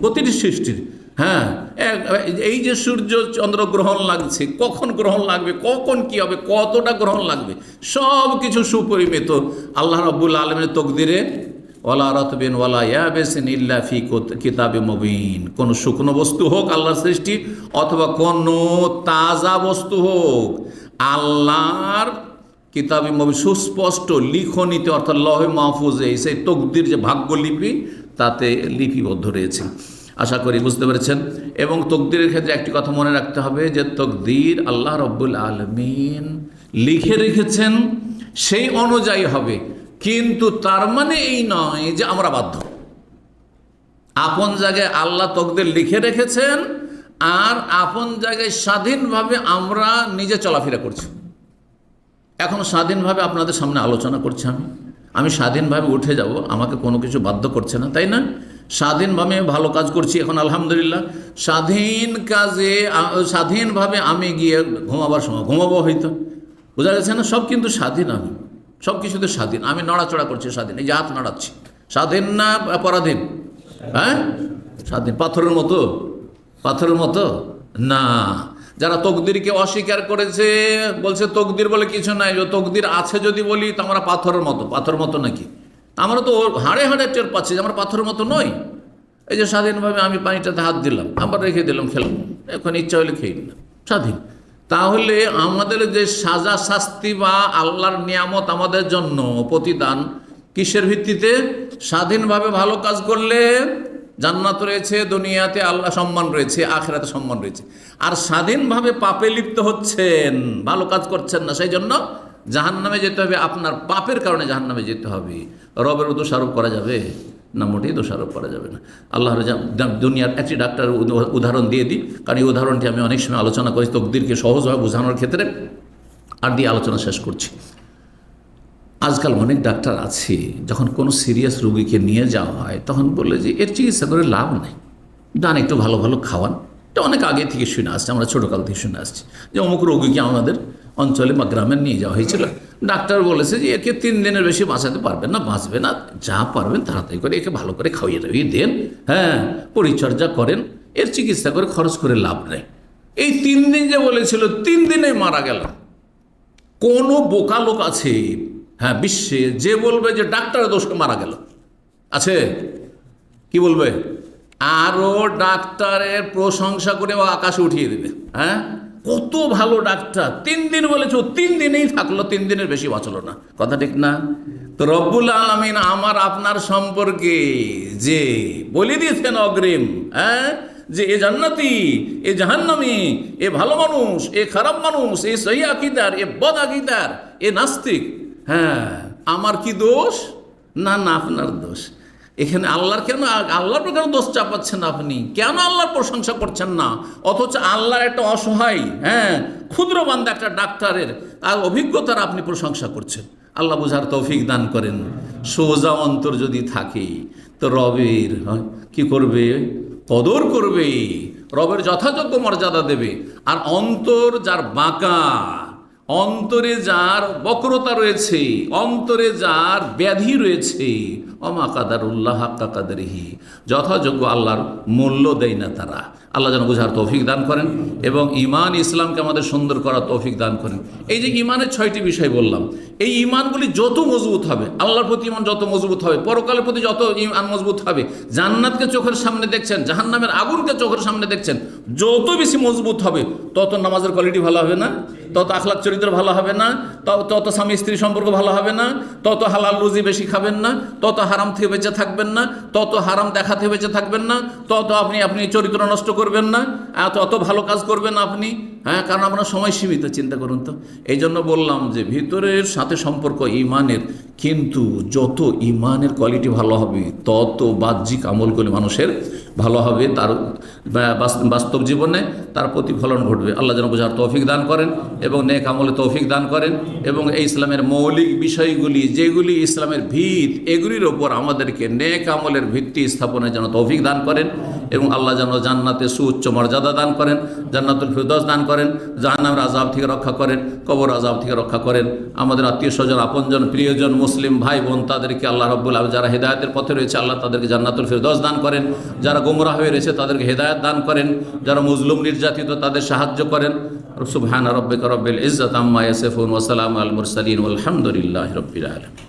প্রতিটি সৃষ্টির। এই যে সূর্য চন্দ্র গ্রহণ লাগছে, কখন গ্রহণ লাগবে, কখন কি হবে, কতটা গ্রহণ লাগবে, সব কিছু সুপরিমিত আল্লাহ রাব্বুল আলামিনের তকদিরে। ওয়ালা রাতবিন ওয়ালা ইয়াবিসিন ইল্লা ফি কিতাবিম মুবিন। কোনো শুকনো বস্তু হোক আল্লাহর সৃষ্টি, অথবা কোনো তাজা বস্তু হোক, আল্লাহর কিতাবে মুবিন, সুস্পষ্ট লিখনিতে, অর্থাৎ লহে মাহফুজে, সেই তকদির যে ভাগ্যলিপি, তাতে লিপিবদ্ধ রয়েছে। আশা করি বুঝতে পেরেছেন। এবং তকদিরের ক্ষেত্রে একটি কথা মনে রাখতে হবে, যে তকদির আল্লাহ রাব্বুল আলামিন লিখে রেখেছেন, সেই অনুযায়ী হবে, কিন্তু তার মানে এই নয় যে আমরা বাধ্য। আপন জায়গায় আল্লাহ তকদির লিখে রেখেছেন, আর আপন জায়গায় স্বাধীনভাবে আমরা নিজে চলাফেরা করছি। এখন স্বাধীনভাবে আপনাদের সামনে আলোচনা করছি, আমি স্বাধীনভাবে উঠে যাব, আমাকে কোনো কিছু বাধ্য করছে না, তাই না? স্বাধীনভাবে ভালো কাজ করছি এখন, আলহামদুলিল্লাহ। স্বাধীন কাজে, স্বাধীনভাবে আমি গিয়ে ঘুমাবার সময় ঘুমাবো হয়তো, বোঝা গেছে না? সব কিন্তু স্বাধীন, আমি সব কিছুতে স্বাধীন। আমি নড়াচড়া করছি স্বাধীন, এই যে হাত নাড়াচ্ছি, স্বাধীন না পরাধীন? স্বাধীন। পাথরের মতো না। যারা তকদিরকে অস্বীকার করেছে, বলছে তকদির বলে কিছু নাই, তকদির আছে যদি বলি তো আমরা পাথরের মতো নাকি? আমরা তো হাড়ে হাড়ে টের পাচ্ছি যে আমরা পাথরের মতো নই। এই যে স্বাধীনভাবে আমি পানিটাতে হাত দিলাম, আবার রেখে দিলাম, খেলাম, এখন ইচ্ছা হলে খেয়ে নিলাম, স্বাধীন। তাহলে আমাদের যে সাজা শাস্তি বা আল্লাহর নিয়ামত আমাদের জন্য প্রতিদান, কিসের ভিত্তিতে? স্বাধীনভাবে ভালো কাজ করলে জান্নাত রয়েছে, দুনিয়াতে আল্লাহ সম্মান রয়েছে, আখিরাতে সম্মান রয়েছে। আর স্বাধীনভাবে পাপে লিপ্ত হচ্ছেন, ভালো কাজ করছেন না, সেই জন্য জাহান্নামে যেতে হবে। আপনার পাপের কারণে জাহান্নামে যেতে হবে। রবের দোষারোপ করা যাবে না? মোটেই দোষারোপ করা যাবে না। আল্লাহর দুনিয়ার একটি ডাক্তার উদাহরণ দিয়ে দিই, কারণ এই উদাহরণটি আমি অনেক সময় আলোচনা করি তকদিরকে সহজভাবে বোঝানোর ক্ষেত্রে, আর দিয়ে আলোচনা শেষ করছি। আজকাল অনেক ডাক্তার আছে, যখন কোনো সিরিয়াস রোগীকে নিয়ে যাওয়া হয়, তখন বলে যে এর চিকিৎসা করে লাভ নেই, ডান একটু ভালো ভালো খাওয়ান। এটা অনেক আগে থেকে শুনে আসছে, আমরা ছোটোকাল থেকে শুনে আসছি যে অমুক রোগীকে আমাদের অঞ্চলে বা গ্রামে নিয়ে যাওয়া হয়েছিল। ডাক্তার বলেছে যে একে 3 দিনের বেশি বাঁচাতে পারবেন না, বাঁচবে না, যা পারবেন তাড়াতাড়ি করে একে ভালো করে খাইয়ে দেন, পরিচর্যা করেন, এর চিকিৎসা করে খরচ করে লাভ নেই। এই 3 দিন যে বলেছিল, 3 দিনে মারা গেল। কোনো বোকা লোক আছে বিশ্বে যে বলবে যে ডাক্তারের দোষকে মারা গেল? আছে? কি বলবে? আরও ডাক্তারের প্রশংসা করে ও আকাশে উঠিয়ে দেবে। কত ভালো ডাক্তার, 3 দিন বলেছ, 3 দিনেই থাকলো, 3 দিনের বেশি বাঁচলো না। কথা ঠিক না? তো রব্বুল আলামিন আমার আপনার সম্পর্কে যে বলে দিয়েছেন অগ্রিম, যে এ জান্নাতি, এ জাহান্নামী, এ ভালো মানুষ, এ খারাপ মানুষ, এ সহি আকীদার, এ বদ আকীদার, এ নাস্তিক, আমার কি দোষ? না না, আপনার দোষ। এখানে আল্লাহর কেন, আল্লাহর কেন দোষ চাপাচ্ছেন আপনি? কেন আল্লাহর প্রশংসা করছেন না? অথচ আল্লাহর একটা অসহায়, ক্ষুদ্র বান্দা একটা ডাক্তারের আর অভিজ্ঞতার আপনি প্রশংসা করছেন। আল্লাহ বুঝার তৌফিক দান করেন। সোজা অন্তর যদি থাকে তো রবের কি করবে? কদর করবে, রবের যথাযোগ্য মর্যাদা দেবে। আর অন্তর যার বাঁকা, অন্তরে যার বক্রতা রয়েছে, অন্তরে যার ব্যাধি রয়েছে, অমা কাদারুল্লাহ হাক্কা কাদরিহি, যথাযোগ্য আল্লাহর মূল্য দেয় না তারা। আল্লাহ যেন বুঝার তৌফিক দান করেন এবং ঈমান ইসলামকে আমাদের সুন্দর করার তৌফিক দান করেন। এই যে ঈমানের 6টি বিষয় বললাম, এই ঈমানগুলি যত মজবুত হবে, আল্লাহর প্রতি ঈমান যত মজবুত হবে, পরকালের প্রতি যত ঈমান মজবুত হবে, জান্নাতকে চোখের সামনে দেখছেন, জাহান্নামের আগুনকে চোখের সামনে দেখছেন, যত বেশি মজবুত হবে তত নামাজের কোয়ালিটি ভালো হবে না, তত আখলাক চরিত্র ভালো হবে না, তত স্বামী স্ত্রী সম্পর্ক ভালো হবে না, তত হালাল রুজি বেশি খাবেন না, তত হারাম থেকে বেঁচে থাকবেন না, তত হারাম দেখা থেকে বেঁচে থাকবেন না, তত আপনি চরিত্র নষ্ট করবেন না, তত ভালো কাজ করবেন আপনি। কারণ আপনার সময় সীমিত, চিন্তা করুন তো। এই জন্য বললাম যে ভিতরের সাথে সম্পর্ক ঈমানের, কিন্তু যত ঈমানের কোয়ালিটি ভালো হবে তত বাহ্যিক আমলগুলি মানুষের ভালো হবে, তার বাস্তব জীবনে তার প্রতিফলন ঘটবে। আল্লাহ যেন বোঝার তৌফিক দান করেন এবং নেক আমলে তৌফিক দান করেন এবং এই ইসলামের মৌলিক বিষয়গুলি যেগুলি ইসলামের ভিত, এগুলির ওপর আমাদেরকে নেক আমলের ভিত্তি স্থাপনের যেন তৌফিক দান করেন এবং আল্লাহ যেন জান্নাতে সুউচ্চ মর্যাদা দান করেন, জান্নাতুল ফিরদৌস দান করেন, জাহান্নামের আযাব থেকে রক্ষা করেন, কবর আযাব থেকে রক্ষা করেন। আমাদের আত্মীয় স্বজন, আপনজন, প্রিয়জন, মুসলিম ভাই বোন, তাদেরকে আল্লাহ রাব্বুল আলামিন যারা হেদায়েতের পথে রয়েছে আল্লাহ তাদেরকে জান্নাতুল ফিরদৌস দান করেন, যারা গোমরাহ হয়ে রয়েছে তাদেরকে হেদায়েত দান করেন, যারা মজলুম নির্যাতিত তাদের সাহায্য করেন। সুবহান রাব্বিকা রাব্বিল ইজ্জাতি আম্মা ইয়াসিফুন ওয়া সালামুন আলাল মুরসালিন ওয়াল হামদুলিল্লাহি রাব্বিল আলামিন।